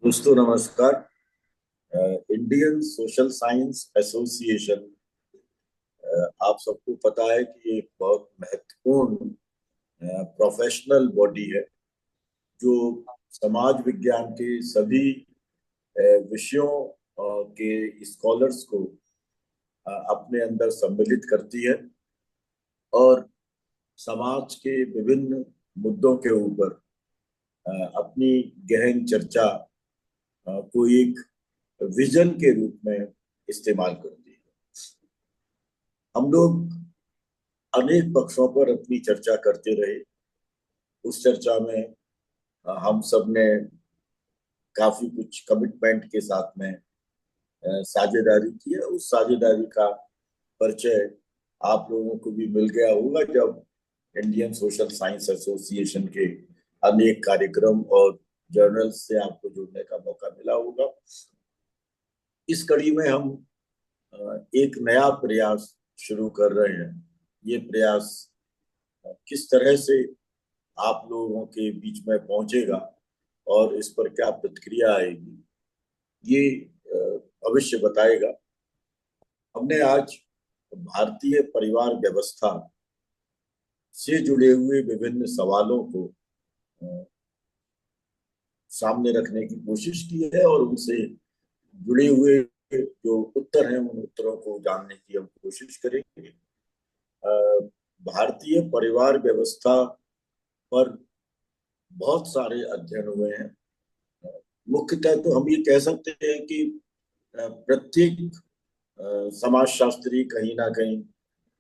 दोस्तों नमस्कार। Indian social science association, आप सबको पता है कि एक बहुत महत्वपूर्ण प्रोफेशनल बॉडी है जो समाज विज्ञान के सभी विषयों के स्कॉलर्स को अपने अंदर सम्मिलित करती है और समाज के विभिन्न मुद्दों के ऊपर अपनी गहन चर्चा को एक विजन के रूप में इस्तेमाल करती है। हम लोग अनेक पक्षों पर अपनी चर्चा करते रहे। उस चर्चा में हम सब ने काफी कुछ कमिटमेंट के साथ में साझेदारी की है। उस साझेदारी का परिचय आप लोगों को भी मिल गया होगा जब इंडियन सोशल साइंस एसोसिएशन के अनेक कार्यक्रम और जर्नल्स से आपको जुड़ने का मौका मिला होगा। इस कड़ी में हम एक नया प्रयास शुरू कर रहे हैं। ये प्रयास किस तरह से आप लोगों के बीच में पहुंचेगा और इस पर क्या प्रतिक्रिया आएगी, ये भविष्य बताएगा। हमने आज भारतीय परिवार व्यवस्था से जुड़े हुए विभिन्न सवालों को अ, सामने रखने की कोशिश की है और उनसे जुड़े हुए जो उत्तर हैं उन उत्तरों को जानने की हम कोशिश करेंगे। भारतीय परिवार व्यवस्था पर बहुत सारे अध्ययन हुए हैं। मुख्यतः तो हम ये कह सकते हैं कि प्रत्येक समाजशास्त्री कहीं ना कहीं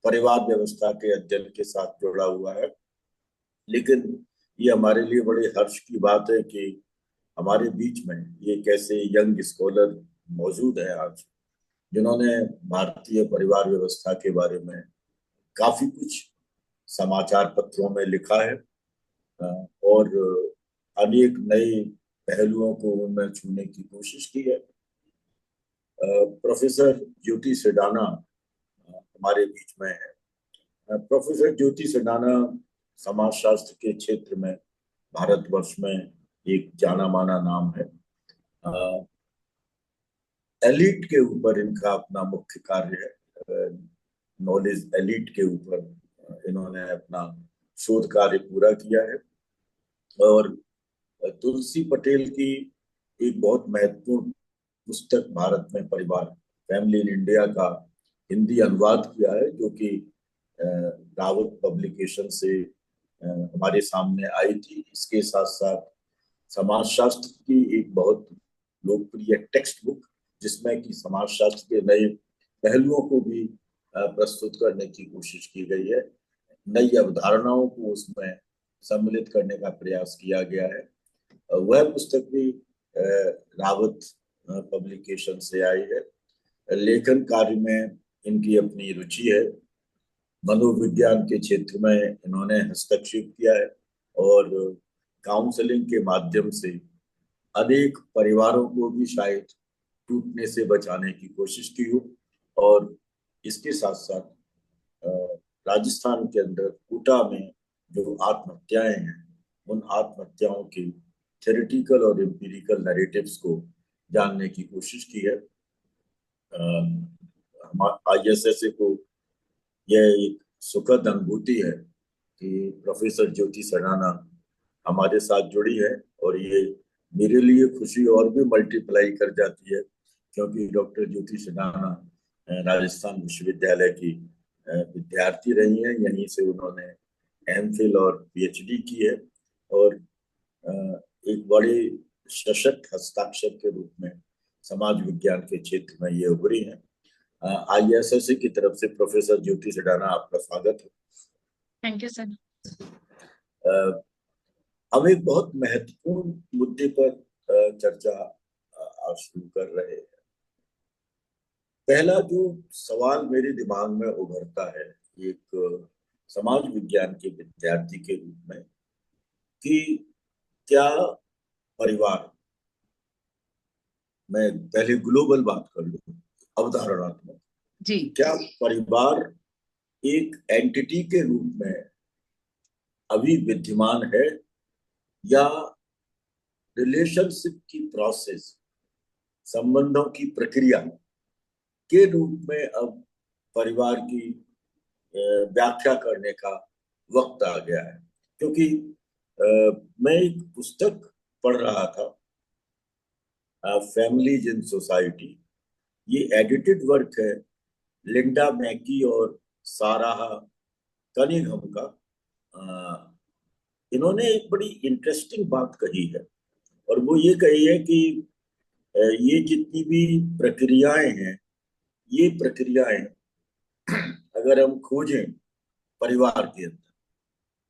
परिवार व्यवस्था के अध्ययन के साथ जुड़ा हुआ है। लेकिन ये हमारे लिए बड़े हर्ष की बात है कि हमारे बीच में ये कैसे यंग स्कॉलर मौजूद है आज, जिन्होंने भारतीय परिवार व्यवस्था के बारे में काफी कुछ समाचार पत्रों में लिखा है और अनेक नए पहलुओं को उनमें छूने की कोशिश की है। प्रोफेसर ज्योति सेडाना हमारे बीच में है। प्रोफेसर ज्योति सेडाना समाजशास्त्र के क्षेत्र में भारतवर्ष में एक जाना माना नाम है। एलिट के ऊपर इनका अपना मुख्य कार्य है। नॉलेज एलिट के ऊपर इन्होंने अपना शोध कार्य पूरा किया है। और तुलसी पटेल की एक बहुत महत्वपूर्ण पुस्तक भारत में परिवार, फैमिली इन इंडिया का हिंदी अनुवाद किया है, जो कि रावत पब्लिकेशन से हमारे सामने आई थी। इसके साथ साथ समाजशास्त्र की एक बहुत लोकप्रिय टेक्स्ट बुक, जिसमें कि समाजशास्त्र के नए पहलुओं को भी प्रस्तुत करने की कोशिश की गई है। नई अवधारणाओं को उसमें सम्मिलित करने का प्रयास किया गया है। वह पुस्तक भी रावत पब्लिकेशन से आई है। लेखन कार्य में इनकी अपनी रुचि है। मनोविज्ञान के क्षेत्र में इन्होंने हस्तक्षेप किया है और काउंसलिंग के माध्यम से अनेक परिवारों को भी शायद टूटने से बचाने की कोशिश की हो। और इसके साथ साथ राजस्थान के अंदर कोटा में जो आत्महत्याएं हैं, उन आत्महत्याओं की थ्योरेटिकल और एम्पिरिकल नैरेटिव्स को जानने की कोशिश की है। आईएसएसए को यह एक सुखद अनुभूति है कि प्रोफेसर ज्योति सडाना हमारे साथ जुड़ी है और ये मेरे लिए खुशी और भी मल्टीप्लाई कर जाती है, क्योंकि डॉक्टर ज्योति सडाना राजस्थान विश्वविद्यालय की विद्यार्थी रही हैं। यहीं से उन्होंने एमफिल और पीएचडी की है और एक बड़े सशक्त हस्ताक्षर के रूप में समाज विज्ञान के क्षेत्र में ये उभरी है। आईएसएससी की तरफ से प्रोफेसर ज्योति सडाना, आपका स्वागत है। Thank you sir. हम एक बहुत महत्वपूर्ण मुद्दे पर चर्चा आज शुरू कर रहे हैं। पहला जो सवाल मेरे दिमाग में उभरता है एक समाज विज्ञान के विद्यार्थी के रूप में, कि क्या परिवार, मैं पहले ग्लोबल बात कर लूं, अवधारणात्मक जी, क्या परिवार एक एंटिटी के रूप में अभी विद्यमान है या रिलेशनशिप की प्रोसेस, संबंधों की प्रक्रिया के रूप में अब परिवार की व्याख्या करने का वक्त आ गया है। क्योंकि मैं एक पुस्तक पढ़ रहा था, फैमिलीज इन सोसाइटी। ये एडिटेड वर्क है, लिंडा मैकी और साराह कनिंघम का। अ, इन्होंने एक बड़ी इंटरेस्टिंग बात कही है, और वो ये कही है कि ये जितनी भी प्रक्रियाएं हैं, ये प्रक्रियाएं अगर हम खोजें परिवार के अंदर,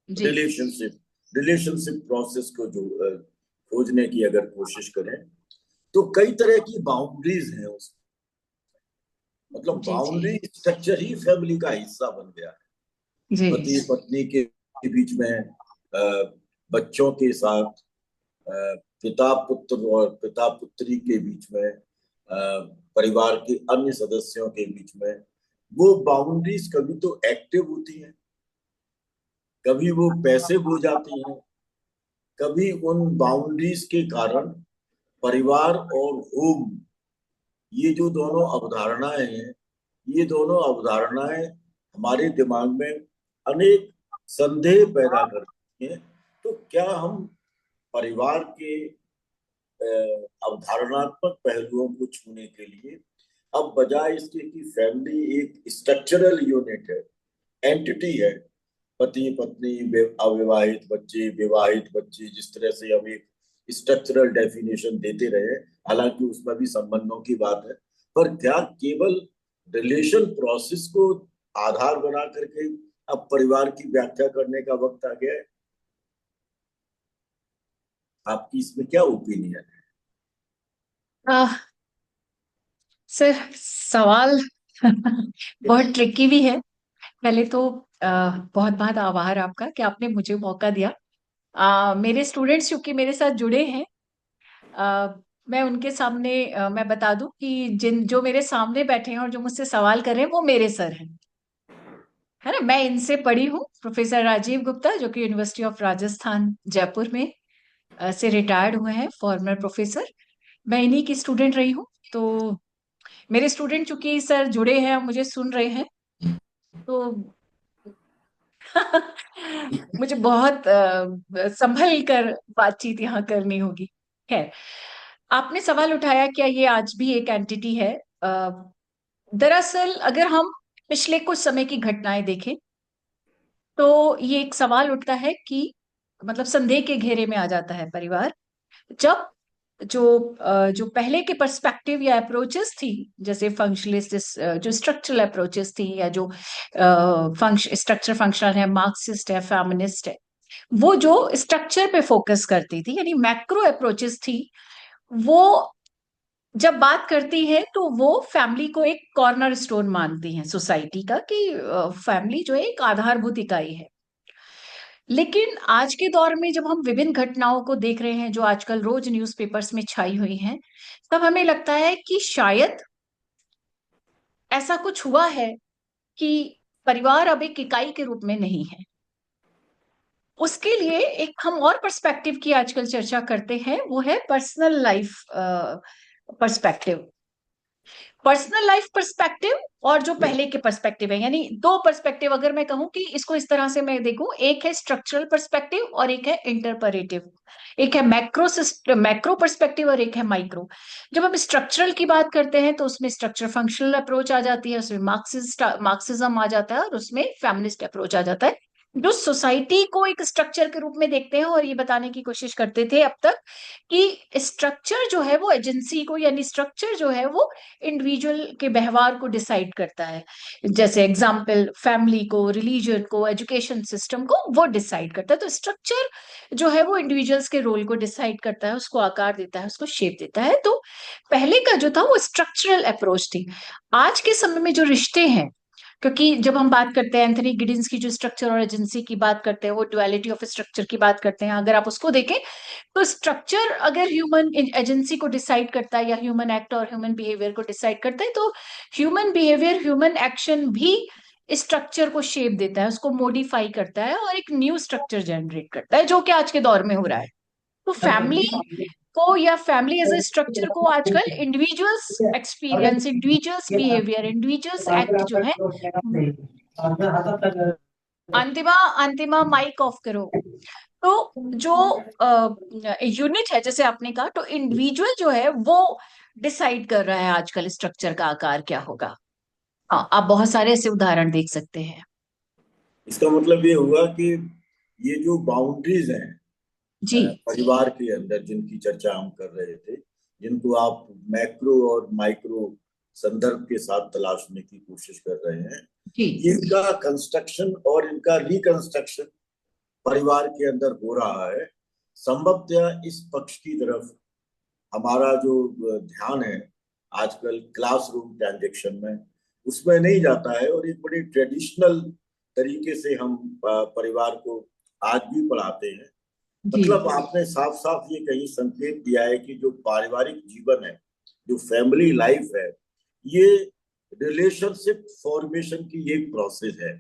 जी रिलेशनशिप रिलेशनशिप प्रोसेस को जो खोजने की अगर कोशिश करें, तो कई तरह की बाउंड्रीज हैं उसमें। मतलब जी जी बाउंड्री स्ट्रक्चर ही फैमिली का हिस्सा बन गया है। जी पति पत्नी के बीच में, बच्चों के साथ, पिता पुत्र और पिता पुत्री के बीच में, परिवार के अन्य सदस्यों के बीच में, वो बाउंड्रीज कभी तो एक्टिव होती हैं, कभी वो पैसिव हो जाती हैं। कभी उन बाउंड्रीज के कारण परिवार और होम, ये जो दोनों अवधारणाएं हैं, ये दोनों अवधारणाएं हमारे दिमाग में अनेक संदेह पैदा करती हैं। तो क्या हम परिवार के अवधारणात्मक पहलुओं को छूने के लिए, अब बजाय इसके कि फैमिली एक स्ट्रक्चरल यूनिट है, एंटिटी है, पति पत्नी, अविवाहित बच्चे, विवाहित बच्चे, जिस तरह से हम एक स्ट्रक्चरल डेफिनेशन देते रहे, हालांकि उसमें भी संबंधों की बात है, पर क्या केवल रिलेशन प्रोसेस को आधार बना करके अब परिवार की व्याख्या करने का वक्त आ गया है? आपकी इसमें क्या ओपिनियन है? आ, सर, सवाल बहुत ट्रिकी भी है। पहले तो बहुत बहुत आभार आपका कि आपने मुझे मौका दिया। मेरे स्टूडेंट्स चूंकि मेरे साथ जुड़े हैं, आ, मैं उनके सामने मैं बता दूं कि जिन जो मेरे सामने बैठे हैं और जो मुझसे सवाल कर रहे हैं वो मेरे सर हैं, है ना। मैं इनसे पढ़ी हूँ, प्रोफेसर राजीव गुप्ता जो कि यूनिवर्सिटी ऑफ राजस्थान जयपुर में से रिटायर्ड हुए हैं, फॉर्मर प्रोफेसर। मैं इन्हीं की स्टूडेंट रही हूँ। तो मेरे स्टूडेंट चूंकि सर जुड़े हैं और मुझे सुन रहे हैं, तो मुझे बहुत संभल कर बातचीत यहाँ करनी होगी। खैर, आपने सवाल उठाया क्या ये आज भी एक एंटिटी है। दरअसल अगर हम पिछले कुछ समय की घटनाएं देखें, तो ये एक सवाल उठता है कि मतलब संदेह के घेरे में आ जाता है परिवार, जब जो जो पहले के पर्सपेक्टिव या अप्रोचेस थी, जैसे फंक्शनलिस्ट, जो स्ट्रक्चरल अप्रोचेस थी, या जो फंक्शन स्ट्रक्चर फंक्शनल है, मार्क्सिस्ट है, फेमिनिस्ट है, वो जो स्ट्रक्चर पे फोकस करती थी, यानी मैक्रो अप्रोचेस थी, वो जब बात करती है तो वो फैमिली को एक कॉर्नर स्टोन मानती हैं सोसाइटी का, कि फैमिली जो है एक आधारभूत इकाई है। लेकिन आज के दौर में जब हम विभिन्न घटनाओं को देख रहे हैं जो आजकल रोज न्यूज़पेपर्स में छाई हुई हैं, तब हमें लगता है कि शायद ऐसा कुछ हुआ है कि परिवार अब एक इकाई के रूप में नहीं है। उसके लिए एक हम और पर्सपेक्टिव की आजकल चर्चा करते हैं, वो है personal life perspective. Personal life perspective और जो पहले के पर्सपेक्टिव है, यानी दो पर्सपेक्टिव, अगर मैं कहूं कि इसको इस तरह से मैं देखूं, एक है स्ट्रक्चरल पर्सपेक्टिव और एक है इंटरपरेटिव। एक है मैक्रो पर्सपेक्टिव और एक है माइक्रो। जब हम स्ट्रक्चरल की बात करते हैं तो उसमें स्ट्रक्चर फंक्शनल अप्रोच आ जाती है, उसमें मार्क्सिज्म आ जाता है, और उसमें फेमिनिस्ट अप्रोच आ जाता है, जो सोसाइटी को एक स्ट्रक्चर के रूप में देखते हैं और ये बताने की कोशिश करते थे अब तक कि स्ट्रक्चर जो है वो एजेंसी को, यानी स्ट्रक्चर जो है वो इंडिविजुअल के व्यवहार को डिसाइड करता है। जैसे एग्जाम्पल, फैमिली को, रिलीजन को, एजुकेशन सिस्टम को वो डिसाइड करता है। तो स्ट्रक्चर जो है वो इंडिविजुअल्स के रोल को डिसाइड करता है, उसको आकार देता है, उसको शेप देता है। तो पहले का जो था वो स्ट्रक्चरल अप्रोच थी। आज के समय में जो रिश्ते हैं, क्योंकि जब हम बात करते हैं एंथनी गिडिंस की, जो स्ट्रक्चर और एजेंसी की बात करते हैं, वो डुअलिटी ऑफ स्ट्रक्चर की बात करते हैं, अगर आप उसको देखें तो स्ट्रक्चर अगर ह्यूमन एजेंसी को डिसाइड करता है या ह्यूमन एक्ट और ह्यूमन बिहेवियर को डिसाइड करता है, तो ह्यूमन बिहेवियर, ह्यूमन एक्शन भी स्ट्रक्चर को शेप देता है, उसको मॉडिफाई करता है और एक न्यू स्ट्रक्चर जनरेट करता है, जो कि आज के दौर में हो रहा है। तो फैमिली को या फैमिली एज ए स्ट्रक्चर को आजकल individuals experience, individuals behaviour, individuals act जो है। अंतिमा, अंतिमा माइक ऑफ करो। तो जो यूनिट है, जैसे आपने कहा, तो इंडिविजुअल जो है वो डिसाइड कर रहा है आजकल स्ट्रक्चर का आकार क्या होगा। हाँ, आप बहुत सारे ऐसे उदाहरण देख सकते हैं। इसका मतलब ये हुआ कि ये जो बाउंड्रीज हैं जी परिवार के अंदर, जिनकी चर्चा हम कर रहे थे, जिनको आप मैक्रो और माइक्रो संदर्भ के साथ तलाशने की कोशिश कर रहे हैं, जी इनका कंस्ट्रक्शन और इनका रिकंस्ट्रक्शन परिवार के अंदर हो रहा है। संभवतः इस पक्ष की तरफ हमारा जो ध्यान है आजकल क्लासरूम ट्रांजेक्शन में, उसमें नहीं जाता है, और एक बड़ी ट्रेडिशनल तरीके से हम परिवार को आज भी पढ़ाते हैं। जी मतलब आपने साफ साफ ये कहीं संकेत दिया है कि जो पारिवारिक जीवन है, जो फैमिली लाइफ है, ये रिलेशनशिप फॉर्मेशन की एक प्रोसेस है।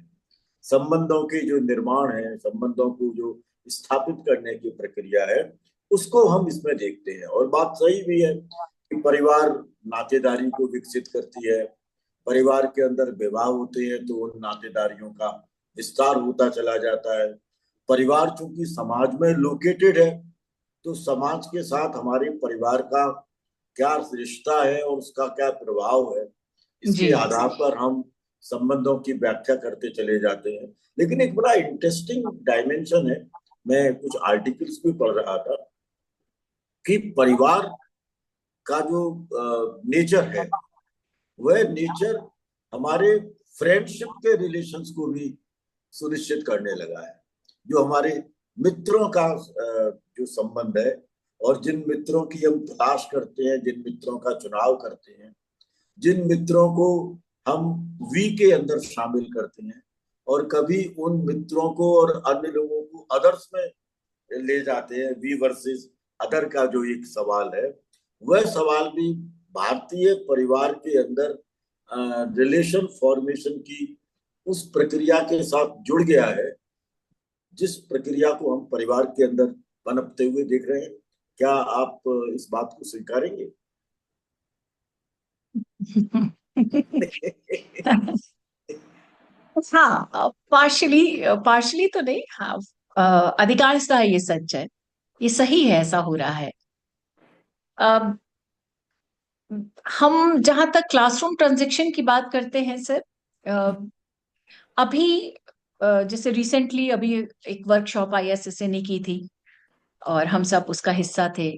संबंधों के जो निर्माण है, संबंधों को जो स्थापित करने की प्रक्रिया है, उसको हम इसमें देखते हैं। और बात सही भी है कि परिवार नातेदारी को विकसित करती है। परिवार के अंदर विवाह होते हैं तो उन नातेदारियों का विस्तार होता चला जाता है। परिवार चूंकि समाज में लोकेटेड है, तो समाज के साथ हमारे परिवार का क्या रिश्ता है और उसका क्या प्रभाव है, जी इसके आधार पर हम संबंधों की व्याख्या करते चले जाते हैं। लेकिन एक बड़ा इंटरेस्टिंग डायमेंशन है, मैं कुछ आर्टिकल्स भी पढ़ रहा था कि परिवार का जो नेचर है, वह नेचर हमारे फ्रेंडशिप के रिलेशंस को भी सुनिश्चित करने लगा है। जो हमारे मित्रों का जो संबंध है, और जिन मित्रों की हम तलाश करते हैं, जिन मित्रों का चुनाव करते हैं, जिन मित्रों को हम वी के अंदर शामिल करते हैं, और कभी उन मित्रों को और अन्य लोगों को अदर्स में ले जाते हैं, वी वर्सेस अदर का जो एक सवाल है, वह सवाल भी भारतीय परिवार के अंदर रिलेशन फॉर्मेशन की उस प्रक्रिया के साथ जुड़ गया है, जिस प्रक्रिया को हम परिवार के अंदर पनपते हुए देख रहे हैं। क्या आप इस बात को स्वीकारेंगे? हाँ, पार्शली, पार्शली तो नहीं, हाँ, अधिकांशतः ये सच है, ये सही है, ऐसा हो रहा है। अब हम जहां तक क्लासरूम ट्रांजेक्शन की बात करते हैं सर, अभी जैसे रिसेंटली अभी एक वर्कशॉप आईएसएसए ने की थी और हम सब उसका हिस्सा थे।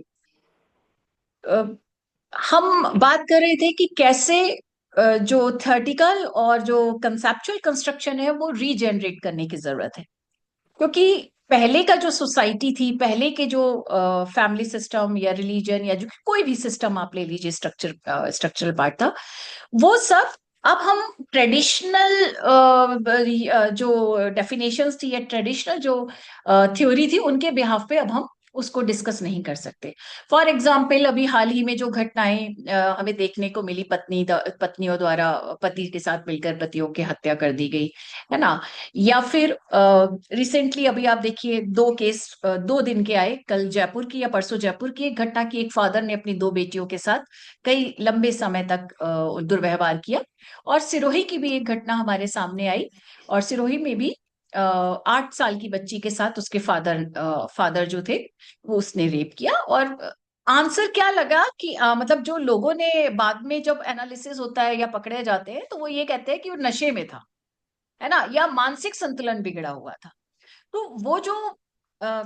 अ, हम बात कर रहे थे कि कैसे जो थ्योरेटिकल और जो कंसेप्चुअल कंस्ट्रक्शन है वो रीजनरेट करने की जरूरत है। क्योंकि पहले का जो सोसाइटी थी, पहले के जो फैमिली सिस्टम या रिलीजन या जो कोई भी सिस्टम आप ले लीजिए, स्ट्रक्चरल पार्ट था, वो सब अब हम ट्रेडिशनल जो डेफिनेशंस थी या ट्रेडिशनल जो थ्योरी थी उनके बिहाफ पे अब हम उसको डिस्कस नहीं कर सकते। फॉर एग्जाम्पल, अभी हाल ही में जो घटनाएं हमें देखने को मिली, पत्नियों द्वारा पति के साथ मिलकर पतियों की हत्या कर दी गई, है ना। या फिर रिसेंटली अभी आप देखिए, दो केस 2 दिन के आए, कल जयपुर की या परसों जयपुर की एक घटना की, एक फादर ने अपनी 2 बेटियों के साथ कई लंबे समय तक दुर्व्यवहार किया। और सिरोही की भी एक घटना हमारे सामने आई, और सिरोही में भी 8 साल की बच्ची के साथ उसके फादर जो थे, वो उसने रेप किया। और आंसर क्या लगा कि मतलब जो लोगों ने बाद में जब एनालिसिस होता है या पकड़े जाते हैं, तो वो ये कहते हैं कि वो नशे में था, है ना, या मानसिक संतुलन बिगड़ा हुआ था। तो वो जो अ,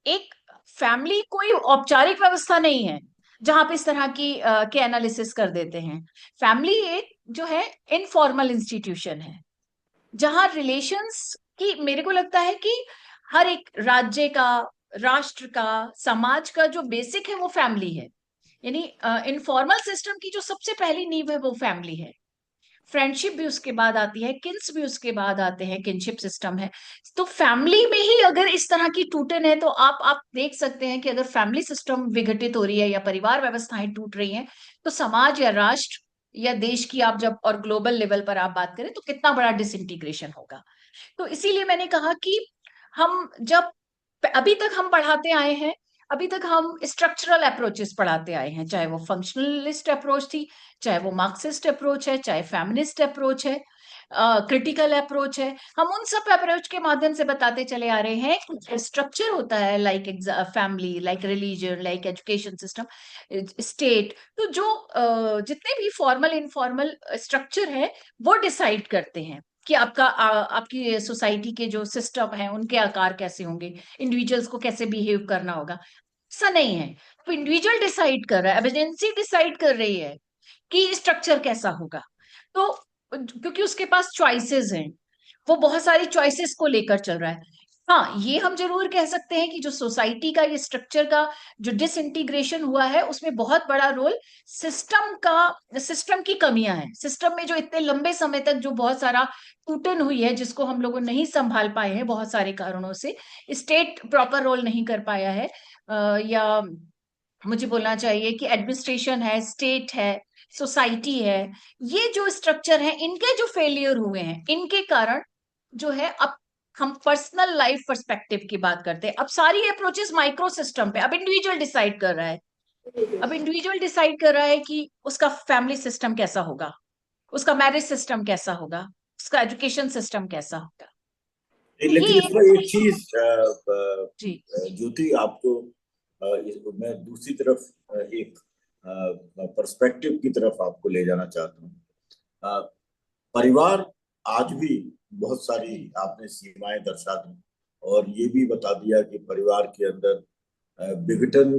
एक फैमिली कोई औपचारिक व्यवस्था नहीं है जहां पे इस तरह की के एनालिसिस कर देते हैं। फैमिली एक जो है इनफॉर्मल इंस्टीट्यूशन है, जहां रिलेशंस की, मेरे को लगता है कि हर एक राज्य का, राष्ट्र का, समाज का जो बेसिक है वो फैमिली है। यानी इनफॉर्मल सिस्टम की जो सबसे पहली नींव है वो फैमिली है। फ्रेंडशिप भी उसके बाद आती है, किन्स भी उसके बाद आते हैं, किनशिप सिस्टम है। तो फैमिली में ही अगर इस तरह की टूटन है, तो आप देख सकते हैं कि अगर फैमिली सिस्टम विघटित हो रही है या परिवार व्यवस्थाएं टूट रही हैं, तो समाज या राष्ट्र या देश की आप जब और ग्लोबल लेवल पर आप बात करें तो कितना बड़ा डिसइंटीग्रेशन होगा। तो इसीलिए मैंने कहा कि हम जब अभी तक हम पढ़ाते आए हैं, अभी तक हम स्ट्रक्चरल अप्रोचेस पढ़ाते आए हैं, चाहे वो फंक्शनलिस्ट अप्रोच थी, चाहे वो मार्क्सिस्ट अप्रोच है, चाहे फेमिनिस्ट अप्रोच है, क्रिटिकल अप्रोच है। हम उन सब अप्रोच के माध्यम से बताते चले आ रहे हैं कि स्ट्रक्चर होता है, like family, like religion, like education system, state. तो जो जितने भी फॉर्मल इनफॉर्मल स्ट्रक्चर है वो डिसाइड करते हैं कि आपकी सोसाइटी के जो सिस्टम है उनके आकार कैसे होंगे, इंडिविजुअल्स को कैसे बिहेव करना होगा। ऐसा नहीं है, अब इंडिविजुअल डिसाइड कर रहा है, एविडेंसी डिसाइड कर रही है कि स्ट्रक्चर कैसा होगा। तो क्योंकि उसके पास चॉइसेस हैं, वो बहुत सारी चॉइसेस को लेकर चल रहा है। हाँ, ये हम जरूर कह सकते हैं कि जो सोसाइटी का, ये स्ट्रक्चर का जो डिसइंटीग्रेशन हुआ है, उसमें बहुत बड़ा रोल सिस्टम की कमियां हैं। सिस्टम में जो इतने लंबे समय तक जो बहुत सारा टूटन हुई है, जिसको हम लोगों नहीं संभाल पाए हैं बहुत सारे कारणों से, स्टेट प्रॉपर रोल नहीं कर पाया है, या मुझे बोलना चाहिए कि एडमिनिस्ट्रेशन है, स्टेट है, सोसाइटी है, ये जो स्ट्रक्चर है, इनके जो फेलियर हुए हैं, इनके कारण जो है, अब हम पर्सनल लाइफ पर्सपेक्टिव की बात करते हैं। अब सारी अप्रोचेस माइक्रो सिस्टम पे, अब इंडिविजुअल डिसाइड कर रहा है। अब इंडिविजुअल डिसाइड कर रहा है कि उसका फैमिली सिस्टम कैसा होगा, उसका मैरिज सिस्टम कैसा होगा, उसका एजुकेशन सिस्टम कैसा होगा। तो लेकिन ये इसमें एक चीज जी ज्योति, आपको मैं दूसरी तरफ एक पर्सपेक्टिव की तरफ आपको ले जाना चाहता हूँ। अ, परिवार आज भी बहुत सारी आपने सीमाएं दर्शा दी, और ये भी बता दिया कि परिवार के अंदर विघटन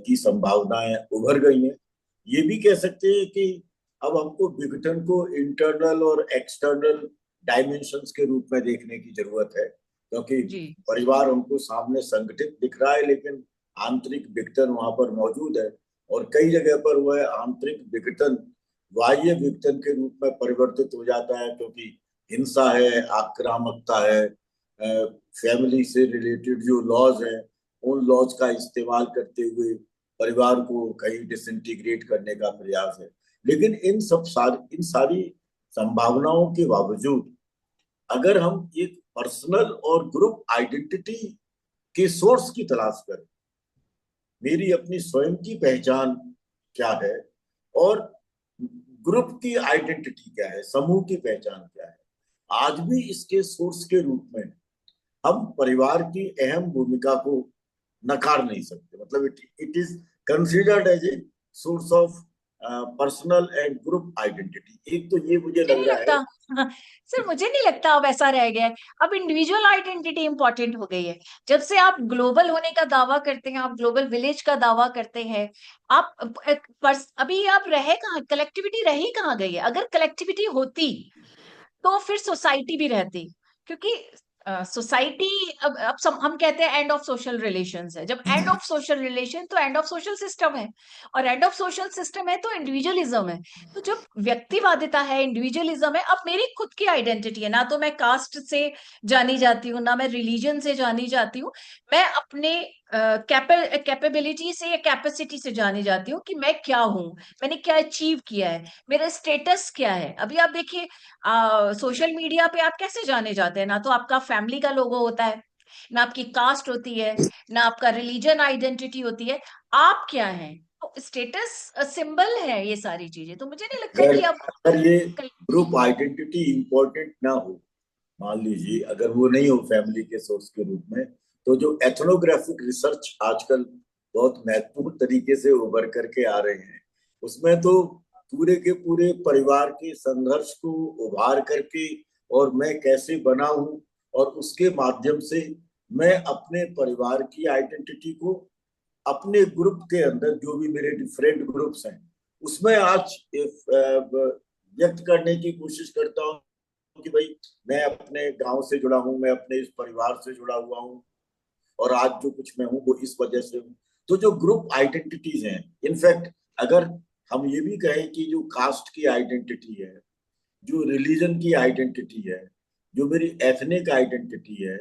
की संभावनाएं उभर गई हैं। ये भी कह सकते हैं कि अब हमको विघटन को इंटरनल और एक्सटर्नल डायमेंशंस के रूप में देखने की जरूरत है, क्योंकि जी परिवार हमको सामने संगठित दिख रहा है, लेकिन आंतरिक विघटन वहां पर मौजूद है। और कई जगह पर वह आंतरिक विघटन बाह्य विघटन के रूप में परिवर्तित हो जाता है, क्योंकि हिंसा है, आक्रामकता है, फैमिली से रिलेटेड जो लॉज हैं, उन लॉज का इस्तेमाल करते हुए परिवार को कहीं डिसइंटीग्रेट करने का प्रयास है। लेकिन इन सारी संभावनाओं के बावजूद अगर हम एक पर्सनल और ग्रुप आइडेंटिटी के सोर्स की तलाश करें, मेरी अपनी स्वयं की पहचान क्या है और ग्रुप की आइडेंटिटी क्या है, समूह की पहचान क्या है, आज भी इसके सोर्स के रूप में हम परिवार की अहम भूमिका को नकार नहीं सकते। मतलब it is considered as a source of personal and group identity. एक तो ये मुझे मुझे लग नहीं रहा लगता। है हाँ, सर मुझे नहीं लगता अब ऐसा रह गया है। अब इंडिविजुअल आइडेंटिटी इंपॉर्टेंट हो गई है। जब से आप ग्लोबल होने का दावा करते हैं, आप ग्लोबल विलेज का दावा करते हैं, आप अभी आप रहे कहाँ, कलेक्टिविटी रही कहाँ गई है? अगर कलेक्टिविटी होती तो फिर सोसाइटी भी रहती, क्योंकि सोसाइटी, हम कहते हैं एंड ऑफ सोशल रिलेशंस है। जब एंड ऑफ सोशल रिलेशन, तो एंड ऑफ सोशल सिस्टम है, और एंड ऑफ सोशल सिस्टम है तो इंडिविजुअलिज्म है। तो जब व्यक्तिवादिता है, इंडिविजुअलिज्म है, अब मेरी खुद की आइडेंटिटी है, ना तो मैं कास्ट से जानी जाती हूँ, ना मैं रिलीजन से जानी जाती हूँ। मैं अपने कैपेबिलिटी से या कैपेसिटी से जानी जाती हूँ कि मैं क्या हूँ, मैंने क्या अचीव किया है, मेरा स्टेटस क्या है। अभी आप देखिए, सोशल मीडिया पे आप कैसे जाने जाते हैं? ना तो आपका फैमिली का लोगो होता है, ना आपकी कास्ट होती है, ना आपका रिलीजन आइडेंटिटी होती है। आप क्या हैं? तो स्टेटस सिंबल है ये सारी चीजें। तो मुझे नहीं लगता अगर कि अब अगर ये ग्रुप आइडेंटिटी इंपॉर्टेंट ना हो, मान लीजिए अगर वो नहीं हो फैमिली के सोर्स के रूप में, तो जो एथनोग्राफिक रिसर्च आजकल बहुत महत्वपूर्ण तरीके से उभर करके आ रहे हैं, उसमें तो पूरे के पूरे परिवार के संघर्ष को उभार करके और मैं कैसे बना हूं, और उसके माध्यम से मैं अपने परिवार की आइडेंटिटी को अपने ग्रुप के अंदर, जो भी मेरे डिफरेंट ग्रुप्स हैं, उसमें आज व्यक्त करने की कोशिश करता हूँ कि भाई मैं अपने गांव से जुड़ा हूँ, मैं अपने इस परिवार से जुड़ा हुआ हूँ, और आज जो कुछ मैं हूँ वो इस वजह से हूँ। तो जो ग्रुप आइडेंटिटीज हैं, इनफैक्ट अगर हम ये भी कहें कि जो कास्ट की आइडेंटिटी है, जो रिलीजन की आइडेंटिटी है, जो मेरी एथनिक आइडेंटिटी है,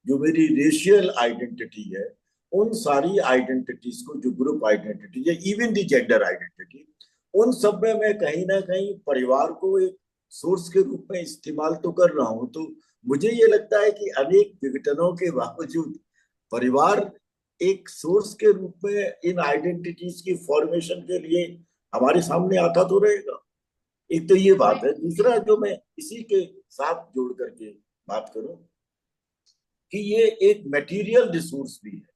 जो मेरी रेशियल आइडेंटिटी है, उन सारी आइडेंटिटीज को, जो ग्रुप आइडेंटिटी है, इवन दी जेंडर आइडेंटिटी, उन सब में मैं कहीं ना कहीं परिवार को एक सोर्स के रूप में इस्तेमाल तो कर रहा हूं। तो मुझे ये लगता है कि अनेक विघटनों के बावजूद परिवार एक सोर्स के रूप में इन आइडेंटिटीज की फॉर्मेशन के लिए हमारे सामने आता तो रहेगा। एक तो ये बात है। दूसरा जो मैं इसी के साथ जोड़ करके बात करूं कि ये एक मटेरियल रिसोर्स भी है।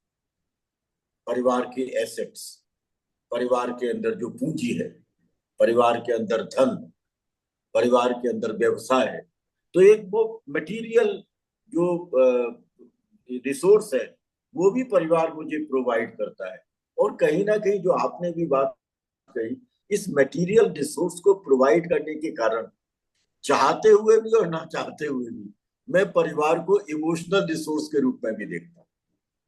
परिवार के एसेट्स, परिवार के अंदर जो पूंजी है, परिवार के अंदर धन, परिवार के अंदर व्यवसाय है, तो एक वो मटेरियल जो रिसोर्स है वो भी परिवार मुझे प्रोवाइड करता है। और कहीं ना कहीं जो आपने भी बात कही, इस मटेरियल रिसोर्स को प्रोवाइड करने के कारण चाहते हुए भी और ना चाहते हुए भी मैं परिवार को इमोशनल रिसोर्स के रूप में भी देखता हूँ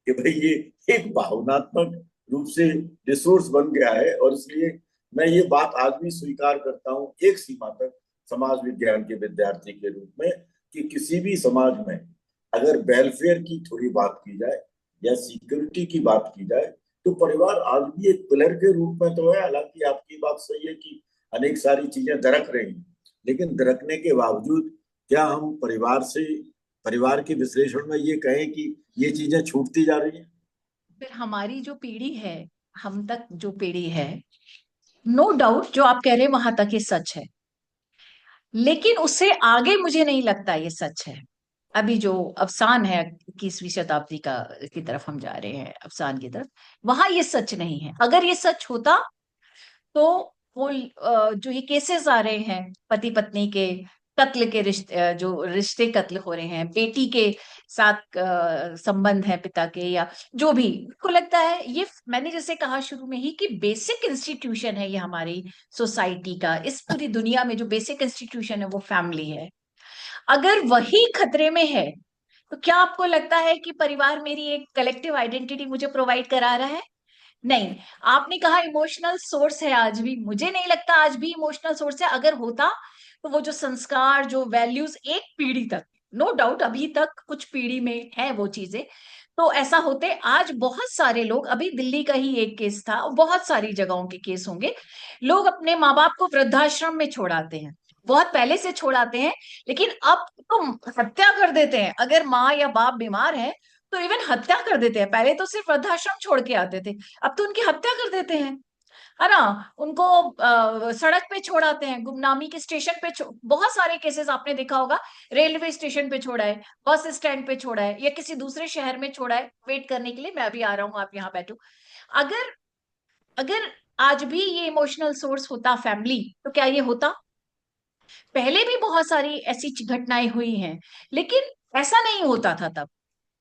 कि भाई ये एक भावनात्मक रूप से रिसोर्स बन गया है। और इसलिए मैं ये बात आज भी स्वीकार करता हूँ एक सीमा तक समाज विज्ञान के विद्यार्थी के रूप में कि किसी भी समाज में अगर वेलफेयर की थोड़ी बात की जाए या सिक्योरिटी की बात की जाए तो परिवार आज भी एक पिलर के रूप में तो है। हालांकि आपकी बात सही है कि अनेक सारी चीजें दरक रही हैं, लेकिन दरकने के बावजूद क्या हम परिवार के विश्लेषण में ये कहें कि ये चीजें छूटती जा रही हैं? फिर हमारी जो पीढ़ी है, हम तक जो पीढ़ी है, नो डाउट जो आप कह रहे हैं वहां तक ये सच है, लेकिन उससे आगे मुझे नहीं लगता ये सच है। अभी जो अफसान है 21वीं शताब्दी का की तरफ हम जा रहे हैं, अफसान की तरफ, वहां ये सच नहीं है। अगर ये सच होता तो वो जो ये केसेस आ रहे हैं पति पत्नी के कत्ल के रिश्ते, जो रिश्ते कत्ल हो रहे हैं, बेटी के साथ संबंध है पिता के या जो भी, को लगता है ये, मैंने जैसे कहा शुरू में ही कि बेसिक इंस्टीट्यूशन है ये हमारी सोसाइटी का, इस पूरी दुनिया में जो बेसिक इंस्टीट्यूशन है वो फैमिली है। अगर वही खतरे में है तो क्या आपको लगता है कि परिवार मेरी एक कलेक्टिव आइडेंटिटी मुझे प्रोवाइड करा रहा है? नहीं। आपने कहा इमोशनल सोर्स है आज भी, मुझे नहीं लगता आज भी इमोशनल सोर्स है। अगर होता तो वो जो संस्कार, जो वैल्यूज एक पीढ़ी तक, नो डाउट अभी तक कुछ पीढ़ी में है वो चीजें, तो ऐसा होते। आज बहुत सारे लोग, अभी दिल्ली का ही एक केस था, बहुत सारी जगहों के केस होंगे, लोग अपने माँ बाप को वृद्धाश्रम में छोड़ाते हैं, बहुत पहले से छोड़ाते हैं, लेकिन अब तो हत्या कर देते हैं। अगर माँ या बाप बीमार है तो इवन हत्या कर देते हैं। पहले तो सिर्फ वृद्धाश्रम छोड़ के आते थे, अब तो उनकी हत्या कर देते हैं, है ना। उनको सड़क पे छोड़ाते हैं, गुमनामी के स्टेशन पे बहुत सारे केसेस आपने देखा होगा, रेलवे स्टेशन पे छोड़ा है, बस स्टैंड पे छोड़ा है, या किसी दूसरे शहर में छोड़ा है वेट करने के लिए, मैं अभी आ रहा हूँ आप यहाँ बैठो। अगर अगर आज भी ये इमोशनल सोर्स होता फैमिली, तो क्या ये होता? पहले भी बहुत सारी ऐसी घटनाएं हुई हैं, लेकिन ऐसा नहीं होता था तब।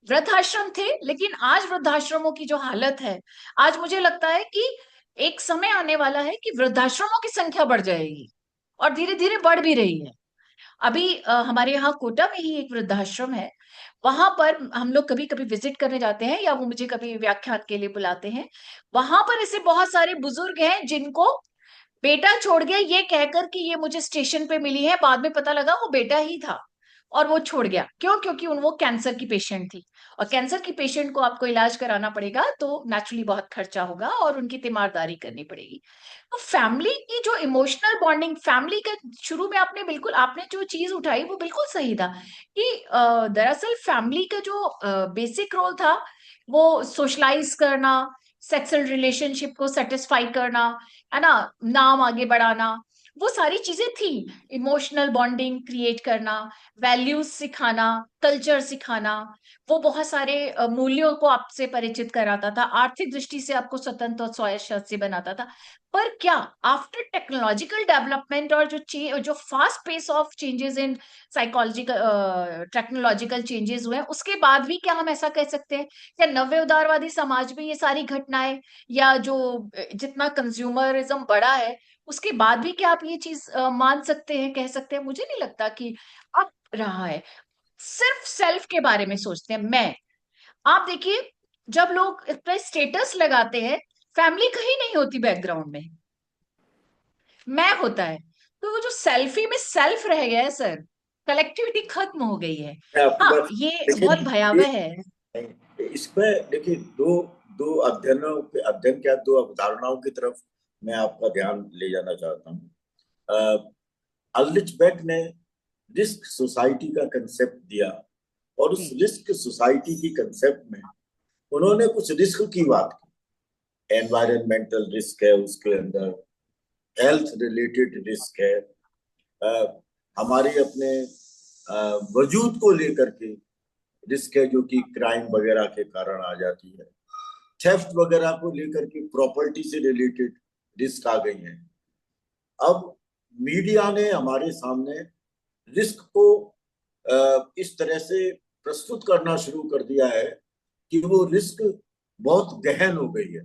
वृद्धाश्रम थे, लेकिन आज वृद्धाश्रमों की जो हालत है, आज मुझे लगता है कि एक समय आने वाला है कि वृद्धाश्रमों की संख्या बढ़ जाएगी, और धीरे धीरे बढ़ भी रही है। अभी हमारे यहाँ कोटा में ही एक वृद्धाश्रम है, वहां पर हम लोग कभी कभी विजिट करने जाते हैं, या वो मुझे कभी व्याख्यान के लिए बुलाते हैं। वहां पर ऐसे बहुत सारे बुजुर्ग हैं जिनको बेटा छोड़ गया ये कहकर कि ये मुझे स्टेशन पे मिली है, बाद में पता लगा वो बेटा ही था और वो छोड़ गया। क्यों? क्योंकि उन वो कैंसर की पेशेंट थी, और कैंसर की पेशेंट को आपको इलाज कराना पड़ेगा तो नेचुरली बहुत खर्चा होगा और उनकी तीमारदारी करनी पड़ेगी। तो फैमिली की जो इमोशनल बॉन्डिंग, फैमिली का शुरू में आपने बिल्कुल, आपने जो चीज उठाई वो बिल्कुल सही था कि दरअसल फैमिली का जो बेसिक रोल था वो सोशलाइज करना, सेक्सुअल रिलेशनशिप को सेटिस्फाई करना, है ना, नाम आगे बढ़ाना, वो सारी चीजें थी। इमोशनल बॉन्डिंग क्रिएट करना, वैल्यूज सिखाना, कल्चर सिखाना, वो बहुत सारे मूल्यों को आपसे परिचित कराता था, आर्थिक दृष्टि से आपको स्वतंत्र और स्वायत्त बनाता था। पर क्या आफ्टर टेक्नोलॉजिकल डेवलपमेंट और जो fast pace of changes in psychological technological changes हुए हैं, उसके बाद भी क्या हम ऐसा कह सकते हैं, क्या नव्य उदारवादी समाज में ये सारी घटनाएं, या जो जितना कंज्यूमरिज्म बढ़ा है उसके बाद भी क्या आप ये चीज मान सकते हैं, कह सकते हैं? मुझे नहीं लगता कि अब रहा है। सिर्फ सेल्फ के बारे में सोचते हैं। मैं, आप देखिए, जब लोग इस पे स्टेटस लगाते हैं, फैमिली कहीं नहीं होती बैकग्राउंड में, मैं होता है। तो वो जो सेल्फी में सेल्फ रह गया है सर, कलेक्टिविटी खत्म हो गई है। मैं आपकी हाँ, बात, ये बहुत लेकिन भयावह है। इसमें देखिए दो दो अध्ययन क्या, दो अवधारणाओं की तरफ मैं आपका ध्यान ले जाना चाहता हूँ। अल्रिच बेक ने रिस्क सोसाइटी का कंसेप्ट दिया, और उस जी। रिस्क सोसाइटी की कंसेप्ट में उन्होंने कुछ रिस्क की बात की। एनवायरमेंटल रिस्क है उसके अंदर, हेल्थ रिलेटेड रिस्क है, हमारे अपने वजूद को लेकर के रिस्क है जो कि क्राइम वगैरह के कारण आ जाती है, थेफ्ट वगैरह को लेकर के प्रॉपर्टी से रिलेटेड रिस्क आ गई है। अब मीडिया ने हमारे सामने रिस्क को इस तरह से प्रस्तुत करना शुरू कर दिया है कि वो रिस्क बहुत गहन हो गई है।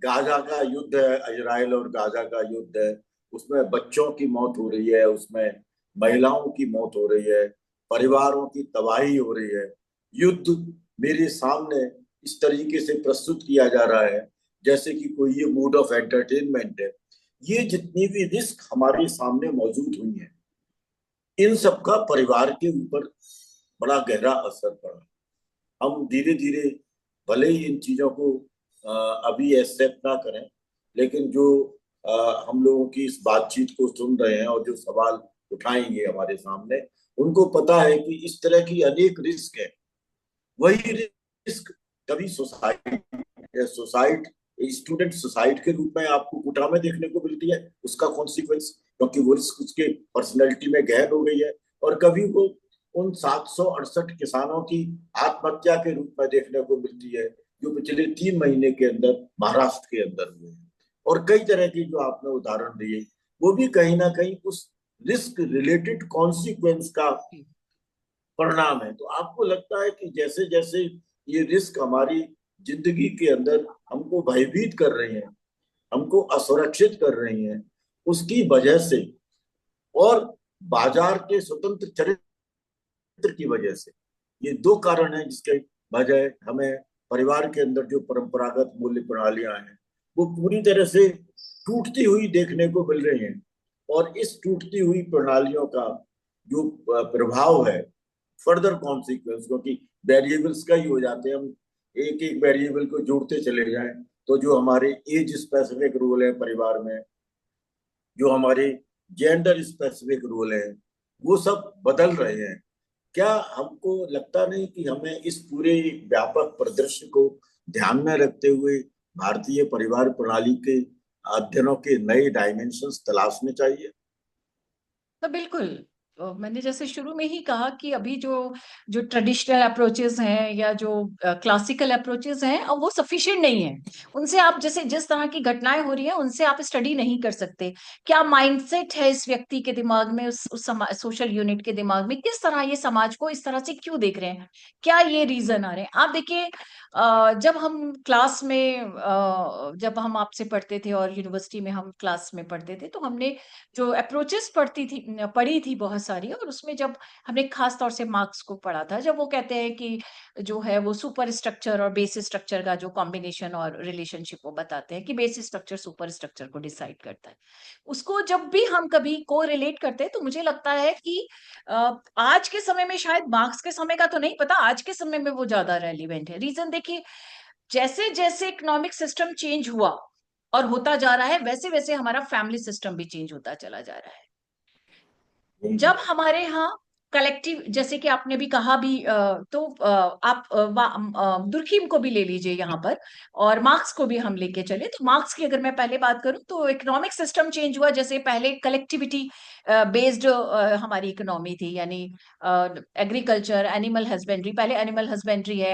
गाजा का युद्ध है, इजराइल और गाजा का युद्ध है, उसमें बच्चों की मौत हो रही है, उसमें महिलाओं की मौत हो रही है, परिवारों की तबाही हो रही है। युद्ध मेरे सामने इस तरीके से प्रस्तुत किया जा रहा है जैसे कि कोई ये मूड ऑफ एंटरटेनमेंट है। ये जितनी भी रिस्क हमारे सामने मौजूद हुई है, इन सबका परिवार के ऊपर बड़ा गहरा असर पड़ा। हम धीरे धीरे भले ही इन चीजों को अभी एक्सेप्ट ना करें, लेकिन जो हम लोगों की इस बातचीत को सुन रहे हैं और जो सवाल उठाएंगे हमारे सामने, उनको पता है कि इस तरह की अनेक रिस्क है। वही रिस्क कभी सोसाइट स्टूडेंट सुसाइड के रूप में आपको कोटा में देखने को मिलती है, उसका कॉन्सिक्वेंस, क्योंकि वो रिस्क उसके पर्सनैलिटी में गहन हो गई है। और कभी वो उन 768 किसानों की आत्महत्या के रूप में देखने को मिलती है जो पिछले 3 महीने के अंदर महाराष्ट्र के अंदर हुए हैं। और कई तरह की जो आपने उदाहरण दिए, वो भी कहीं ना कहीं उस रिस्क रिलेटेड कॉन्सिक्वेंस का परिणाम है। तो आपको लगता है कि जैसे जैसे ये रिस्क हमारी जिंदगी के अंदर हमको भयभीत कर रहे हैं, हमको असुरक्षित कर रही हैं, उसकी वजह से और बाजार के स्वतंत्र चरित्र की वजह से, ये दो कारण हैं जिसके वजह हमें परिवार के अंदर जो परंपरागत मूल्य प्रणालियां हैं वो पूरी तरह से टूटती हुई देखने को मिल रही हैं। और इस टूटती हुई प्रणालियों का जो प्रभाव है, फर्दर कॉन्सिक्वेंस, क्योंकि वेरिएबल्स का ही हो जाते हैं, हम एक एक वेरिएबल को जोड़ते चले जाएं तो जो हमारे एज स्पेसिफिक रोल है परिवार में, जो हमारे जेंडर स्पेसिफिक रोल है, वो सब बदल रहे हैं। क्या हमको लगता नहीं कि हमें इस पूरे व्यापक परिदृश्य को ध्यान में रखते हुए भारतीय परिवार प्रणाली के अध्ययनों के नए डायमेंशंस तलाशने चाहिए? तो बिल्कुल, मैंने जैसे शुरू में ही कहा कि अभी जो जो ट्रेडिशनल अप्रोचेस हैं या जो क्लासिकल अप्रोचेस हैं, वो सफिशिएंट नहीं है। उनसे आप जैसे जिस तरह की घटनाएं हो रही हैं उनसे आप स्टडी नहीं कर सकते। क्या माइंडसेट है इस व्यक्ति के दिमाग में, उस सोशल यूनिट के दिमाग में, किस तरह ये समाज को इस तरह से क्यों देख रहे हैं, क्या ये रीजन आ रहे हैं। आप देखिए, जब हम क्लास में जब हम आपसे पढ़ते थे और यूनिवर्सिटी में हम क्लास में पढ़ते थे, तो हमने जो अप्रोचेस पढ़ी थी बहुत सारी, और उसमें जब हमने खास तौर से मार्क्स को पढ़ा था, जब वो कहते हैं कि जो है वो सुपर स्ट्रक्चर और बेस स्ट्रक्चर का जो कॉम्बिनेशन और रिलेशनशिप वो बताते हैं कि बेस स्ट्रक्चर सुपर स्ट्रक्चर को डिसाइड करता है। उसको जब भी हम कभी को रिलेट करते हैं तो मुझे लगता है कि आज के समय में, शायद मार्क्स के समय का तो नहीं पता, आज के समय में वो ज्यादा रेलिवेंट है। रीजन देखिए, जैसे जैसे इकोनॉमिक सिस्टम चेंज हुआ और होता जा रहा है, वैसे वैसे हमारा फैमिली सिस्टम भी चेंज होता चला जा रहा है। जब हमारे यहाँ कलेक्टिव, जैसे कि आपने भी कहा भी, तो आप दुर्खीम को भी ले लीजिए यहाँ पर, और मार्क्स को भी हम लेके चले, तो मार्क्स की अगर मैं पहले बात करूं तो इकोनॉमिक सिस्टम चेंज हुआ। जैसे पहले कलेक्टिविटी बेस्ड हमारी इकोनॉमी थी, यानी एग्रीकल्चर, एनिमल हस्बेंड्री, पहले एनिमल हस्बेंड्री है,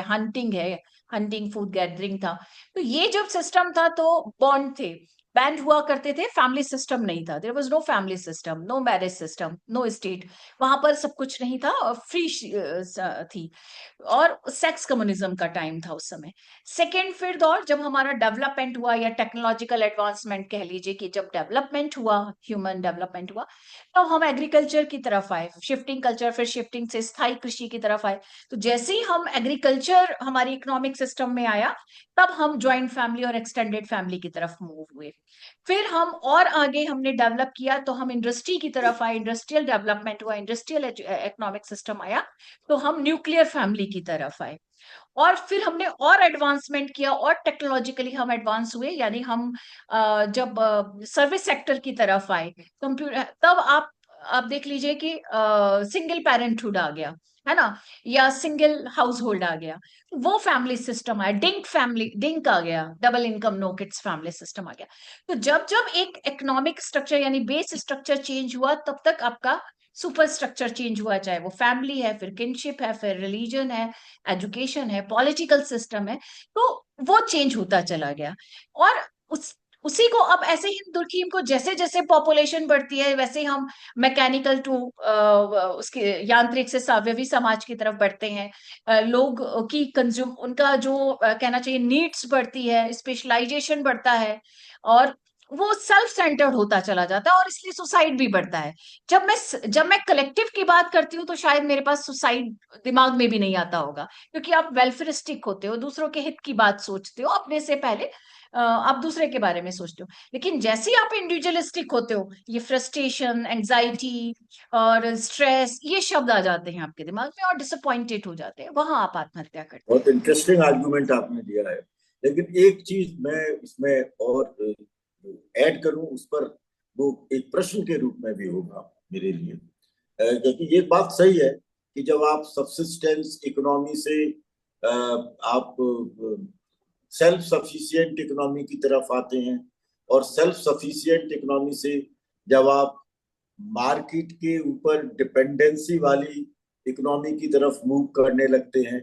हंटिंग फूड गैदरिंग था। तो ये जब सिस्टम था तो बॉन्ड थे, बैंड हुआ करते थे, फैमिली सिस्टम नहीं था। There was no family system, no marriage system, no state, वहां पर सब कुछ नहीं था, फ्री थी। और सेक्स कम्युनिज्म का टाइम था उस समय। सेकेंड फिर दौर जब हमारा डेवलपमेंट हुआ, या टेक्नोलॉजिकल एडवांसमेंट कह लीजिए, कि जब डेवलपमेंट हुआ, ह्यूमन डेवलपमेंट हुआ, तब हम एग्रीकल्चर की तरफ आए, शिफ्टिंग कल्चर, फिर शिफ्टिंग से स्थायी कृषि की तरफ आए। तो जैसे ही हम एग्रीकल्चर हमारी इकोनॉमिक सिस्टम में आया, तब हम ज्वाइंट फैमिली और एक्सटेंडेड फैमिली की तरफ मूव हुए। फिर हम और आगे हमने डेवलप किया तो हम इंडस्ट्री की तरफ आए, इंडस्ट्रियल डेवलपमेंट हुआ, इंडस्ट्रियल इकोनॉमिक सिस्टम आया, तो हम न्यूक्लियर फैमिली की तरफ आए। और फिर हमने और एडवांसमेंट किया और टेक्नोलॉजिकली हम एडवांस हुए, यानी हम जब सर्विस सेक्टर की तरफ आए, कंप्यूटर, तब आप देख लीजिए कि सिंगल पेरेंटहुड आ गया, है ना, या सिंगल हाउस होल्ड आ गया, वो फैमिली सिस्टम आया, डिंक आ गया, double income no kids family system आ गया। तो जब जब एक इकोनॉमिक स्ट्रक्चर यानी बेस स्ट्रक्चर चेंज हुआ, तब तक आपका सुपर स्ट्रक्चर चेंज हुआ, चाहे वो फैमिली है, फिर किनशिप है, फिर रिलीजन है, एजुकेशन है, पॉलिटिकल सिस्टम है, तो वो चेंज होता चला गया। और उस उसी को अब ऐसे ही दुर्खीम को जैसे जैसे पॉपुलेशन बढ़ती है, वैसे ही हम मैकेनिकल टू उसके यांत्रिक से सावयवी समाज की तरफ बढ़ते हैं। लोग की कंज्यूम उनका जो कहना चाहिए नीड्स बढ़ती है, स्पेशलाइजेशन बढ़ता है, और वो सेल्फ सेंटर्ड होता चला जाता है, और इसलिए सुसाइड भी बढ़ता है। जब मैं कलेक्टिव की बात करती हूँ, तो शायद मेरे पास सुसाइड दिमाग में भी नहीं आता होगा, क्योंकि आप वेलफेयरिस्टिक होते हो, दूसरों के हित की बात सोचते हो, अपने से पहले आप दूसरे के बारे में सोचते हो। लेकिन जैसे ही आप इंडिविजुअलिस्टिक होते हो, ये फ्रस्ट्रेशन, एंजाइटी और स्ट्रेस, ये शब्द आ जाते हैं आपके दिमाग में, और डिसअपॉइंटेड हो जाते हैं, वहां आप आत्महत्या करते बहुत हैं। इंटरेस्टिंग आर्गुमेंट आपने दिया है, लेकिन एक चीज मैं इसमें और ऐड करूं उस पर, वो एक प्रश्न के रूप में भी होगा मेरे लिए। क्योंकि ये बात सही है कि जब आप सबसिस्टेंस इकोनॉमी से आप सेल्फ सफिशिएंट इकोनॉमी की तरफ आते हैं, और सेल्फ सफिशिएंट इकोनॉमी से जब आप मार्केट के ऊपर डिपेंडेंसी वाली इकोनॉमी की तरफ मूव करने लगते हैं,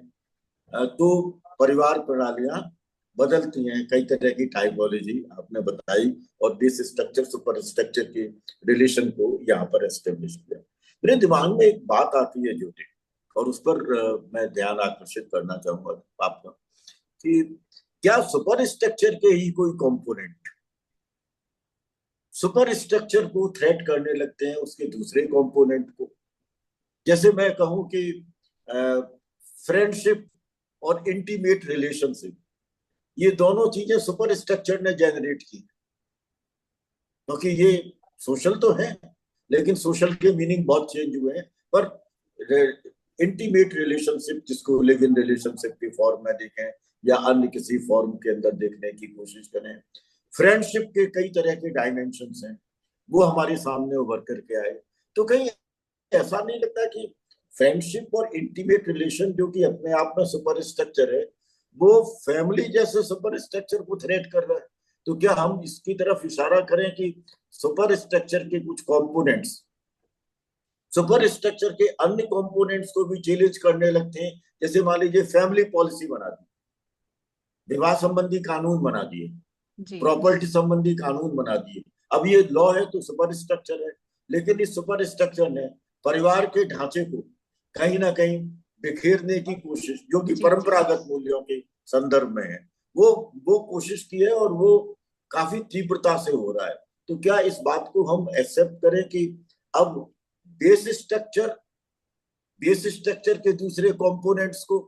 तो परिवार प्रणालियां बदलती हैं। कई तरह की टाइपोलॉजी आपने बताई, और बेस स्ट्रक्चर सुपर स्ट्रक्चर के रिलेशन को यहाँ पर एस्टेब्लिश किया। मेरे दिमाग में एक बात आती है ज्योति, और उस पर मैं ध्यान आकर्षित करना चाहूंगा आपका, कि क्या सुपर स्ट्रक्चर के ही कोई कंपोनेंट सुपर स्ट्रक्चर को थ्रेट करने लगते हैं उसके दूसरे कंपोनेंट को? जैसे मैं कहूं कि फ्रेंडशिप और इंटीमेट रिलेशनशिप, ये दोनों चीजें सुपर स्ट्रक्चर ने जनरेट की, क्योंकि ये सोशल तो है, लेकिन सोशल के मीनिंग बहुत चेंज हुए हैं। पर इंटीमेट रिलेशनशिप, जिसको लिव इन रिलेशनशिप के फॉर्म में देखें या अन्य किसी फॉर्म के अंदर देखने की कोशिश करें, फ्रेंडशिप के कई तरह के डायमेंशन हैं, वो हमारे सामने उभर करके आए। तो कहीं ऐसा नहीं लगता कि फ्रेंडशिप और इंटीमेट रिलेशन, जो कि अपने आप में सुपर स्ट्रक्चर है, वो फैमिली जैसे सुपर स्ट्रक्चर को थ्रेट कर रहा है? तो क्या हम इसकी तरफ इशारा करें कि सुपर स्ट्रक्चर के कुछ कंपोनेंट्स सुपर स्ट्रक्चर के अन्य कंपोनेंट्स को भी चैलेंज करने लगते हैं? जैसे मान लीजिए फैमिली पॉलिसी बना दी, विवाह संबंधी कानून बना दिए, जी। प्रॉपर्टी संबंधी कानून बना दिए। अब ये लॉ है तो सुपर स्ट्रक्चर है, लेकिन इस सुपर स्ट्रक्चर ने परिवार के ढांचे को कहीं ना कहीं बिखेरने की कोशिश, जो कि जी। परंपरागत मूल्यों के संदर्भ में है, वो कोशिश की है, और वो काफी तीव्रता से हो रहा है। तो क्या इस बात को हम एक्सेप्ट करें कि अब बेस स्ट्रक्चर बेस स्ट्रक्चर के दूसरे कंपोनेंट्स को,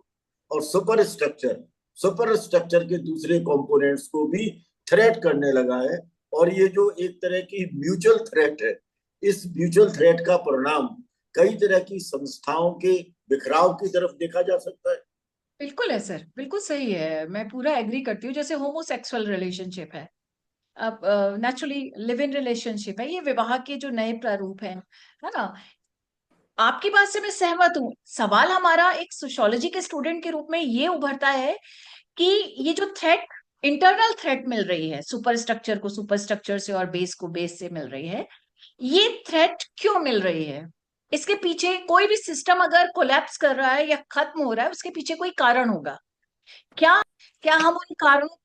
और सुपर स्ट्रक्चर के दूसरे कंपोनेंट्स को भी थ्रेट करने लगा है? और ये जो एक तरह की म्यूचुअल थ्रेट है, इस म्यूचुअल थ्रेट का परिणाम कई तरह की संस्थाओं के बिखराव की तरफ देखा जा सकता है। बिल्कुल है सर, बिल्कुल सही है, मैं पूरा एग्री करती हूँ। जैसे होमोसेक्सुअल रिलेशनशिप है, अब नेचुरली लिव इन रिलेशनशिप है, ये विवाह के जो नए प्रारूप हैं, है ना। आपकी बात से मैं सहमत हूँ। सवाल हमारा एक सोशियोलॉजी के स्टूडेंट के रूप में ये उभरता है कि ये जो थ्रेट, इंटरनल थ्रेट मिल रही है सुपर स्ट्रक्चर को सुपर स्ट्रक्चर से, और बेस को बेस से मिल रही है, ये थ्रेट क्यों मिल रही है? इसके पीछे कोई भी सिस्टम अगर कोलैप्स कर रहा है या खत्म हो रहा है, उसके पीछे कोई कारण होगा। क्या क्या हम उन कारणों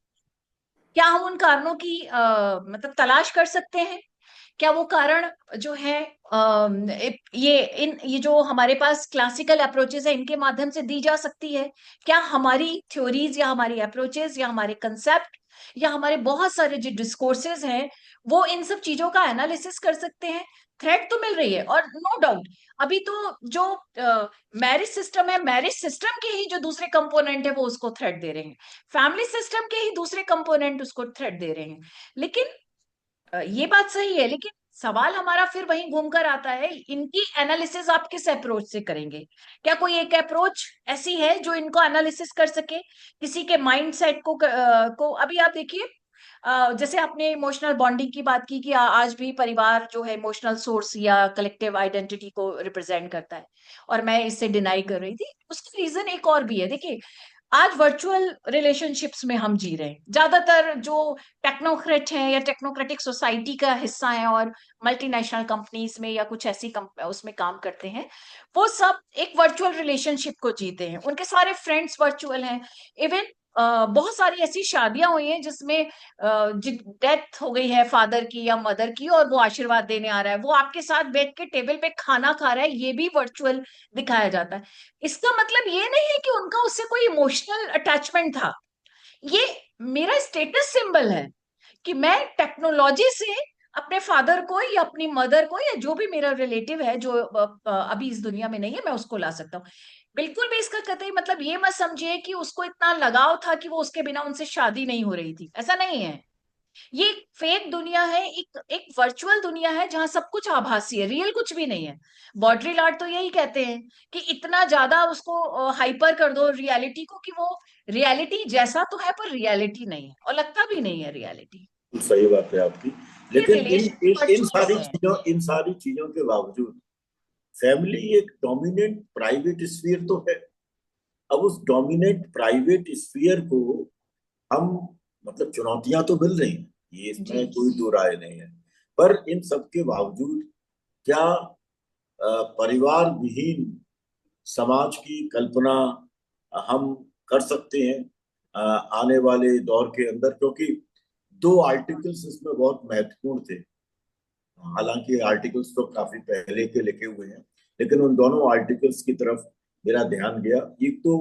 क्या हम उन कारणों की मतलब तलाश कर सकते हैं? क्या वो कारण जो है ये जो हमारे पास क्लासिकल अप्रोचेस है, इनके माध्यम से दी जा सकती है? क्या हमारी थ्योरीज या हमारी अप्रोचेस या हमारे कंसेप्ट या हमारे बहुत सारे जो डिस्कोर्सेज हैं, वो इन सब चीजों का एनालिसिस कर सकते हैं? थ्रेट तो मिल रही है, और नो डाउट अभी तो जो मैरिज सिस्टम है, मैरिज सिस्टम के ही जो दूसरे कंपोनेंट है वो उसको थ्रेट दे रहे हैं, फैमिली सिस्टम के ही दूसरे कंपोनेंट उसको थ्रेट दे रहे हैं। लेकिन ये बात सही है, लेकिन सवाल हमारा फिर वहीं घूमकर आता है, इनकी एनालिसिस आप किस अप्रोच से करेंगे? क्या कोई एक अप्रोच ऐसी है जो इनको एनालिसिस कर सके, किसी के माइंडसेट को अभी आप देखिए, जैसे आपने इमोशनल बॉन्डिंग की बात की कि आज भी परिवार जो है इमोशनल सोर्स या कलेक्टिव आइडेंटिटी को रिप्रेजेंट करता है, और मैं इससे डिनाई कर रही थी। उसका रीजन एक और भी है। देखिए, आज वर्चुअल रिलेशनशिप्स में हम जी रहे हैं। ज्यादातर जो टेक्नोक्रेट हैं या टेक्नोक्रेटिक सोसाइटी का हिस्सा है और मल्टीनेशनल कंपनीज में या कुछ ऐसी उसमें काम करते हैं, वो सब एक वर्चुअल रिलेशनशिप को जीते हैं। उनके सारे फ्रेंड्स वर्चुअल हैं। इवन बहुत सारी ऐसी शादियां हुई हैं जिसमें डेथ हो गई है फादर की या मदर की, और वो आशीर्वाद देने आ रहा है, वो आपके साथ बैठ के टेबल पे खाना खा रहा है, ये भी वर्चुअल दिखाया जाता है। इसका मतलब ये नहीं है कि उनका उससे कोई इमोशनल अटैचमेंट था। ये मेरा स्टेटस सिंबल है कि मैं टेक्नोलॉजी से अपने फादर को या अपनी मदर को या जो भी मेरा रिलेटिव है जो अभी इस दुनिया में नहीं है, मैं उसको ला सकता हूँ। बिल्कुल भी इसका कतई मतलब ये मत समझिए कि उसको इतना लगाव था कि वो उसके बिना उनसे शादी नहीं हो रही थी। ऐसा नहीं है। ये एक फेक दुनिया है, एक एक वर्चुअल दुनिया है जहां सब कुछ आभासी है, रियल कुछ भी नहीं है। बॉड्रीलार्ड तो यही कहते हैं कि इतना ज्यादा उसको हाइपर कर दो रियलिटी को कि वो रियलिटी जैसा तो है पर रियलिटी नहीं है, और लगता भी नहीं है रियलिटी। सही बात है आपकी। ये लेकिन रिलेशन वर्चुअल से है। इन सारी चीजों के बावजूद फैमिली एक डोमिनेंट प्राइवेट स्फीयर तो है। अब उस डोमिनेंट प्राइवेट स्फीयर को हम, मतलब चुनौतियां तो मिल रही हैं, ये जी। इसमें कोई दो राय नहीं है। पर इन सब के बावजूद क्या परिवार विहीन समाज की कल्पना हम कर सकते हैं आने वाले दौर के अंदर? क्योंकि दो आर्टिकल्स इसमें बहुत महत्वपूर्ण थे। हालांकि आर्टिकल्स तो काफी पहले के लिखे हुए हैं, लेकिन उन दोनों आर्टिकल्स की तरफ मेरा ध्यान गया। एक तो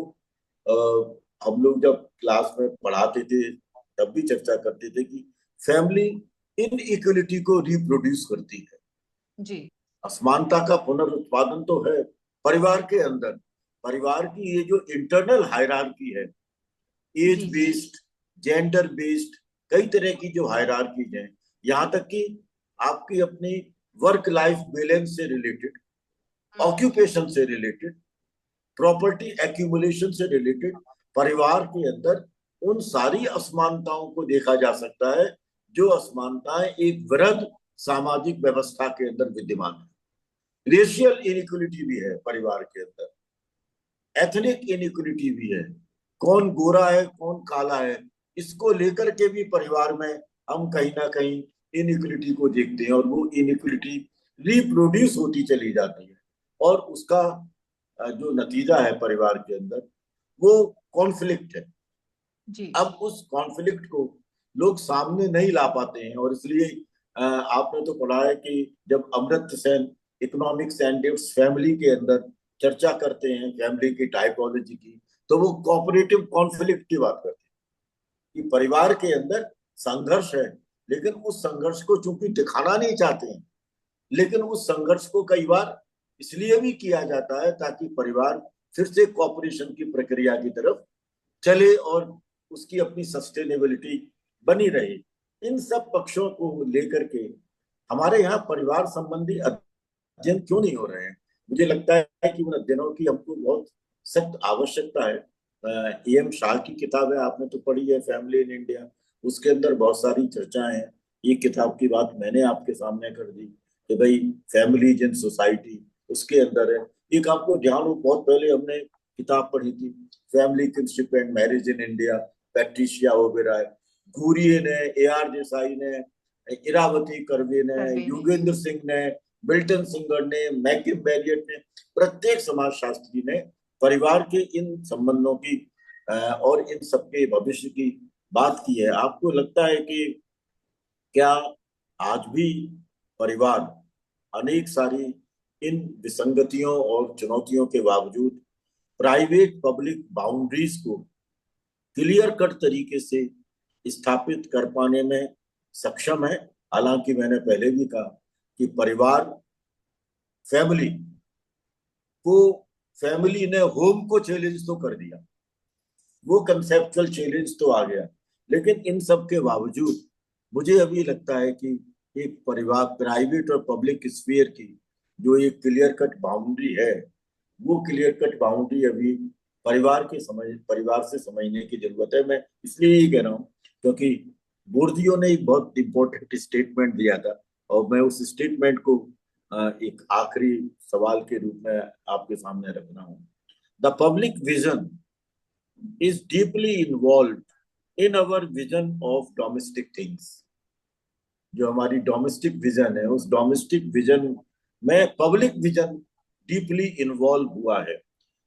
हम लोग जब क्लास में पढ़ाते थे तब भी चर्चा करते थे कि फैमिली इन इक्वलिटी को रिप्रोड्यूस करती है। जी। असमानता का पुनरुत्पादन तो है परिवार के अंदर। परिवार की ये जो इंटरनल हायरार्की है, एज जी। जी। बेस्ड, जेंडर बेस्ड, कई तरह की जो हायरार्कीज हैं, यहाँ तक कि आपकी अपनी वर्क लाइफ बैलेंस से रिलेटेड, हम्म। ऑक्यूपेशन से रिलेटेड, प्रॉपर्टी एक्यूमुलेशन से रिलेटेड, परिवार के अंदर उन सारी असमानताओं को देखा जा सकता है जो असमानताएं एक वृहद सामाजिक व्यवस्था के अंदर विद्यमान है। रेशियल इनइक्वलिटी भी है परिवार के अंदर, एथनिक इनइक्वलिटी भी है, कौन गोरा है कौन काला है, इसको लेकर के भी परिवार में हम कहीं ना कहीं इनइक्वलिटी को देखते हैं, और वो इनइक्वलिटी रिप्रोड्यूस होती चली जाती है। और उसका जो नतीजा है परिवार के अंदर, वो कॉन्फ्लिक्ट है। जी। अब उस कॉन्फ्लिक्ट को लोग सामने नहीं ला पाते हैं, और इसलिए आपने तो पढ़ा है कि जब Amartya Sen economics and it's family के अंदर चर्चा करते हैं फैमिली की टाइपोलॉजी की, तो वो कोऑपरेटिव कॉन्फ्लिक्ट की बात करते हैं कि परिवार के अंदर संघर्ष है, लेकिन उस संघर्ष को चूंकि दिखाना नहीं चाहते हैं, लेकिन उस संघर्ष को कई बार इसलिए भी किया जाता है ताकि परिवार फिर से कॉपरेशन की प्रक्रिया की तरफ चले और उसकी अपनी सस्टेनेबिलिटी बनी रहे। इन सब पक्षों को लेकर के हमारे यहाँ परिवार संबंधी अध्ययन क्यों नहीं हो रहे हैं? मुझे लगता है कि उन अध्ययनों की हमको बहुत सख्त आवश्यकता है। एम शाह की किताब है, आपने तो पढ़ी है, फैमिली इन इंडिया। उसके अंदर बहुत सारी चर्चाएं हैं। ये किताब की बात मैंने आपके सामने कर दी कि भाई फैमिलीज इन सोसाइटी उसके अंदर है। एक आपको ध्यान हो, बहुत पहले हमने किताब पढ़ी थी, family kinship and marriage in India, Patricia Oberoi, Ghurye ने, ए आर देसाई ने, इरावती कर्वे ने, करवे ने। युगेंद्र सिंह ने, बिल्टन सिंगर ने, मैकिम बैरियट ने, प्रत्येक समाजशास्त्री ने परिवार के इन संबंधों की और इन सबके भविष्य की बात की है। आपको लगता है कि क्या आज भी परिवार अनेक सारी इन विसंगतियों और चुनौतियों के बावजूद प्राइवेट पब्लिक बाउंड्रीज को क्लियर कट तरीके से स्थापित कर पाने में सक्षम है? हालांकि मैंने पहले भी कहा कि परिवार, फैमिली को, फैमिली ने होम को चैलेंज तो कर दिया, वो कंसेप्चुअल चैलेंज तो आ गया, लेकिन इन सब के बावजूद मुझे अभी लगता है कि एक परिवार, प्राइवेट और पब्लिक स्फीयर की जो एक क्लियर कट बाउंड्री है, वो क्लियर कट बाउंड्री अभी परिवार से समझने की जरूरत है। मैं इसलिए ही कह रहा हूँ क्योंकि बोर्दियो ने एक बहुत इंपॉर्टेंट स्टेटमेंट दिया था, और मैं उस स्टेटमेंट को एक आखिरी सवाल के रूप में आपके सामने रख रहा हूँ। The public vision is deeply involved in our vision of domestic things। जो हमारी डोमेस्टिक विजन है, उस डोमेस्टिक विजन में पब्लिक विजन डीपली इन्वॉल्व हुआ है।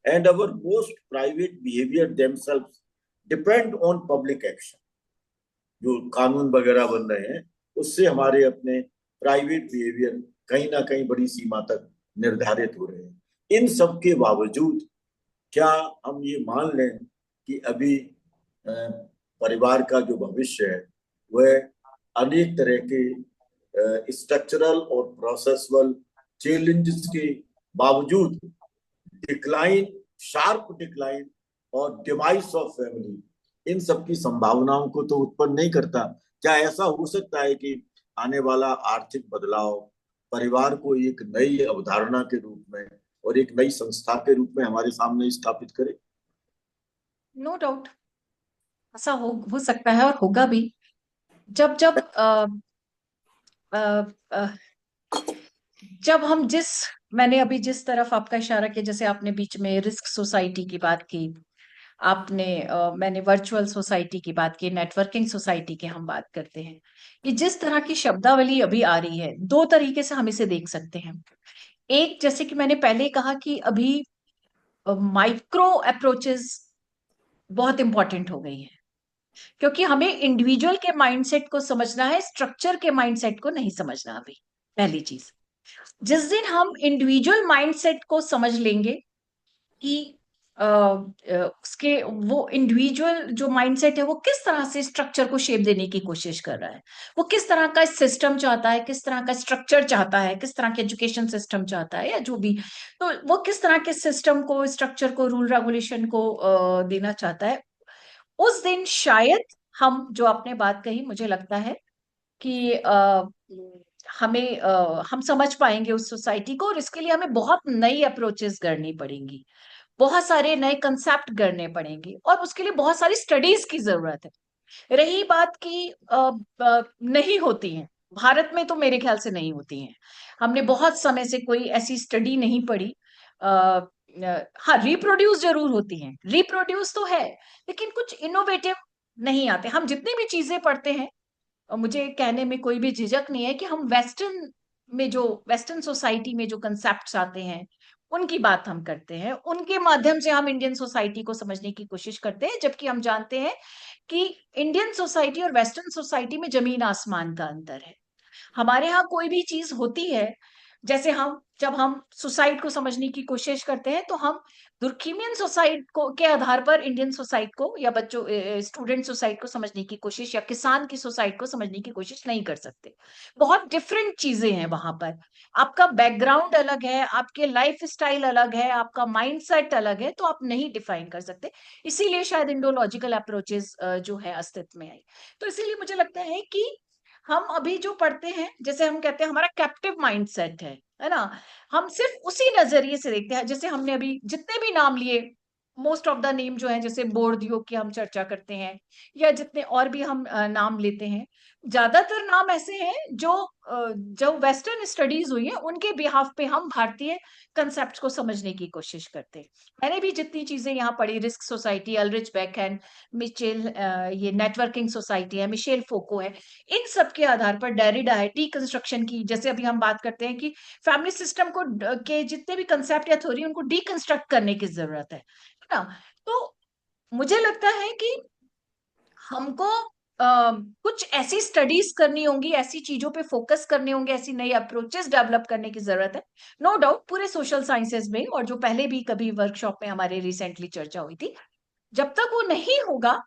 And our most private behaviour themselves depend on public action. जो कानून वगैरह बन रहे हैं, उससे हमारे अपने प्राइवेट बिहेवियर कहीं ना कहीं बड़ी सीमा तक निर्धारित हो रहे हैं। इन सब के बावजूद क्या हम ये मान लें कि अभी परिवार का जो भविष्य है वह अनेक तरह के स्ट्रक्चरल और प्रोसेसुअल चैलेंजेस के बावजूद डिक्लाइन, शार्प डिक्लाइन और डिवाइस ऑफ फैमिली, इन सब की संभावनाओं को तो उत्पन्न नहीं करता? क्या ऐसा हो सकता है कि आने वाला आर्थिक बदलाव परिवार को एक नई अवधारणा के रूप में और एक नई संस्था के रूप में हमारे सामने स्थापित करे? नो डाउट ऐसा हो सकता है और होगा भी। जब जब अ, अ, जब हम मैंने अभी जिस तरफ आपका इशारा किया, जैसे आपने बीच में रिस्क सोसाइटी की बात की, मैंने वर्चुअल सोसाइटी की बात की, नेटवर्किंग सोसाइटी की हम बात करते हैं। ये जिस तरह की शब्दावली अभी आ रही है, दो तरीके से हम इसे देख सकते हैं। एक, जैसे कि मैंने पहले कहा कि अभी माइक्रो अप्रोचेस बहुत इंपॉर्टेंट हो गई है, क्योंकि हमें इंडिविजुअल के माइंडसेट को समझना है, स्ट्रक्चर के माइंडसेट को नहीं समझना अभी। पहली चीज, जिस दिन हम इंडिविजुअल माइंडसेट को समझ लेंगे कि उसके वो इंडिविजुअल जो माइंडसेट है वो किस तरह से स्ट्रक्चर को शेप देने की कोशिश कर रहा है, वो किस तरह का सिस्टम चाहता है, किस तरह का स्ट्रक्चर चाहता है, किस तरह के एजुकेशन सिस्टम चाहता है, या जो भी, तो वो किस तरह के सिस्टम को, स्ट्रक्चर को, रूल रेगुलेशन को देना चाहता है, उस दिन शायद हम, जो आपने बात कही, मुझे लगता है कि हम समझ पाएंगे उस सोसाइटी को, और इसके लिए हमें बहुत नई अप्रोचेस करनी पड़ेंगी, बहुत सारे नए कंसेप्ट करने पड़ेंगे, और उसके लिए बहुत सारी स्टडीज की जरूरत है। रही बात की नहीं होती है, भारत में तो मेरे ख्याल से नहीं होती हैं। हमने बहुत समय से कोई ऐसी स्टडी नहीं पढ़ी। हाँ, रिप्रोड्यूस जरूर होती हैं, रिप्रोड्यूस तो है, लेकिन कुछ इनोवेटिव नहीं आते। हम जितनी भी चीजें पढ़ते हैं, और मुझे कहने में कोई भी झिझक नहीं है कि हम वेस्टर्न सोसाइटी में जो कंसेप्ट आते हैं उनकी बात हम करते हैं, उनके माध्यम से हम इंडियन सोसाइटी को समझने की कोशिश करते हैं, जबकि हम जानते हैं कि इंडियन सोसाइटी और वेस्टर्न सोसाइटी में जमीन आसमान का अंतर है। हमारे यहाँ कोई भी चीज होती है, जैसे जब हम सुसाइड को समझने की कोशिश करते हैं, तो हम दुर्खिमियन सोसाइट को के आधार पर इंडियन सोसाइट को, या बच्चों स्टूडेंट सोसाइट को समझने की कोशिश, या किसान की सोसाइट को समझने की कोशिश नहीं कर सकते। बहुत डिफरेंट चीजें हैं वहां पर। आपका बैकग्राउंड अलग है, आपके लाइफ स्टाइल अलग है, आपका माइंडसेट अलग है, तो आप नहीं डिफाइन कर सकते। इसीलिए शायद इंडोलॉजिकल अप्रोचेस जो है अस्तित्व में आई। तो इसीलिए मुझे लगता है कि हम अभी जो पढ़ते हैं, जैसे हम कहते हैं हमारा कैप्टिव माइंडसेट है ना, हम सिर्फ उसी नजरिए से देखते हैं। जैसे हमने अभी जितने भी नाम लिए, मोस्ट ऑफ द नेम जो है, जैसे बोर्डियो की हम चर्चा करते हैं, या जितने और भी हम नाम लेते हैं, ज्यादातर नाम ऐसे हैं जो वेस्टर्न स्टडीज हुई है उनके बिहाफ पे हम भारतीय कंसेप्ट को समझने की कोशिश करते हैं। मैंने भी जितनी चीजें यहाँ पढ़ी, रिस्क सोसाइटी, अल्रिच बैकहैंड, मिचेल, ये नेटवर्किंग सोसाइटी है, मिशेल फोको है, इन सब के आधार पर डेरिडा है, डीकंस्ट्रक्शन की, जैसे अभी हम बात करते हैं कि फैमिली सिस्टम के जितने भी कंसेप्ट या थ्योरी, उनको डीकंस्ट्रक्ट करने की जरूरत है ना। तो मुझे लगता है कि हमको कुछ ऐसी स्टडीज करनी होंगी, ऐसी चीजों पे फोकस करने होंगे, ऐसी नई अप्रोचेस डेवलप करने की जरूरत है। नो डाउट पूरे सोशल साइंसेज में, और जो पहले भी कभी वर्कशॉप में हमारे रिसेंटली चर्चा हुई थी, जब तक वो नहीं होगा,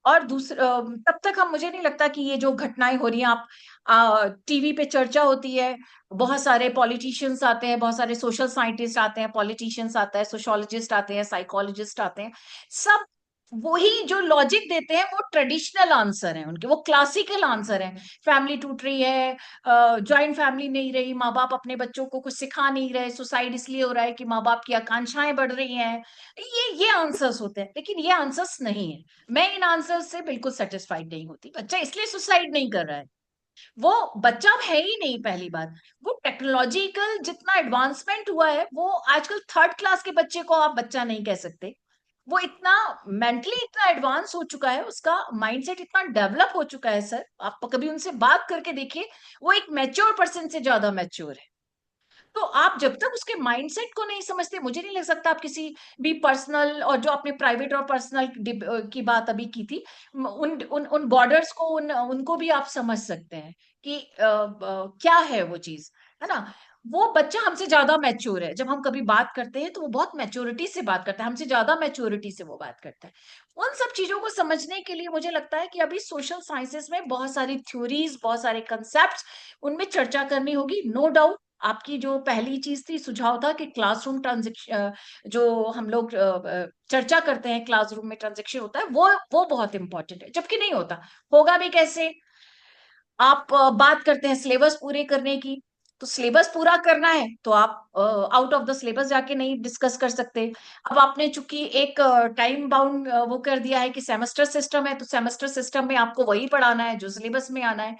और दूसरा तब तक हम, मुझे नहीं लगता कि ये जो घटनाएं हो रही हैं, आप टीवी पे चर्चा होती है, बहुत सारे पॉलिटिशियंस आते हैं, बहुत सारे सोशल साइंटिस्ट आते हैं, पॉलिटिशियंस आता है, सोशोलॉजिस्ट आते हैं, साइकोलॉजिस्ट आते हैं, सब वही जो लॉजिक देते हैं वो ट्रेडिशनल आंसर है उनके, वो क्लासिकल आंसर है। फैमिली टूट रही है, जॉइंट फैमिली नहीं रही, माँ बाप अपने बच्चों को कुछ सिखा नहीं रहे, सुसाइड इसलिए हो रहा है कि माँ बाप की आकांक्षाएं बढ़ रही हैं। ये आंसर्स होते हैं, लेकिन ये आंसर्स नहीं है। मैं इन आंसर्स से बिल्कुल सेटिस्फाइड नहीं होती। बच्चा इसलिए सुसाइड नहीं कर रहा है, वो बच्चा है ही नहीं, पहली बात। वो टेक्नोलॉजिकल जितना एडवांसमेंट हुआ है, वो आजकल थर्ड क्लास के बच्चे को आप बच्चा नहीं कह सकते। वो इतना मेंटली इतना एडवांस हो चुका है, उसका माइंडसेट इतना डेवलप हो चुका है सर, आप कभी उनसे बात करके देखिए, वो एक मैच्योर पर्सन से ज्यादा मैच्योर है। तो आप जब तक उसके माइंडसेट को नहीं समझते, मुझे नहीं लग सकता आप किसी भी पर्सनल, और जो आपने प्राइवेट और पर्सनल की बात अभी की थी, उन उन उन बॉर्डर्स को, उनको भी आप समझ सकते हैं कि क्या है वो चीज, है ना। वो बच्चा हमसे ज्यादा मैच्योर है, जब हम कभी बात करते हैं तो वो बहुत मैच्योरिटी से बात करता है, हमसे ज्यादा मैच्योरिटी से वो बात करता है। उन सब चीजों को समझने के लिए मुझे लगता है कि अभी सोशल साइंसेस में बहुत सारी थ्योरीज, बहुत सारे कंसेप्ट, उनमें चर्चा करनी होगी, नो डाउट। आपकी जो पहली चीज थी, सुझाव था कि क्लासरूम ट्रांजेक्शन, जो हम लोग चर्चा करते हैं क्लासरूम में ट्रांजेक्शन होता है, वो बहुत इंपॉर्टेंट है, जबकि नहीं होता। होगा भी कैसे? आप बात करते हैं सिलेबस पूरे करने की, तो सिलेबस पूरा करना है तो आप आउट ऑफ द सिलेबस जाके नहीं डिस्कस कर सकते। अब आपने चूंकि एक टाइम बाउंड वो कर दिया है कि सेमेस्टर सिस्टम है, तो सेमेस्टर सिस्टम में आपको वही पढ़ाना है जो सिलेबस में आना है।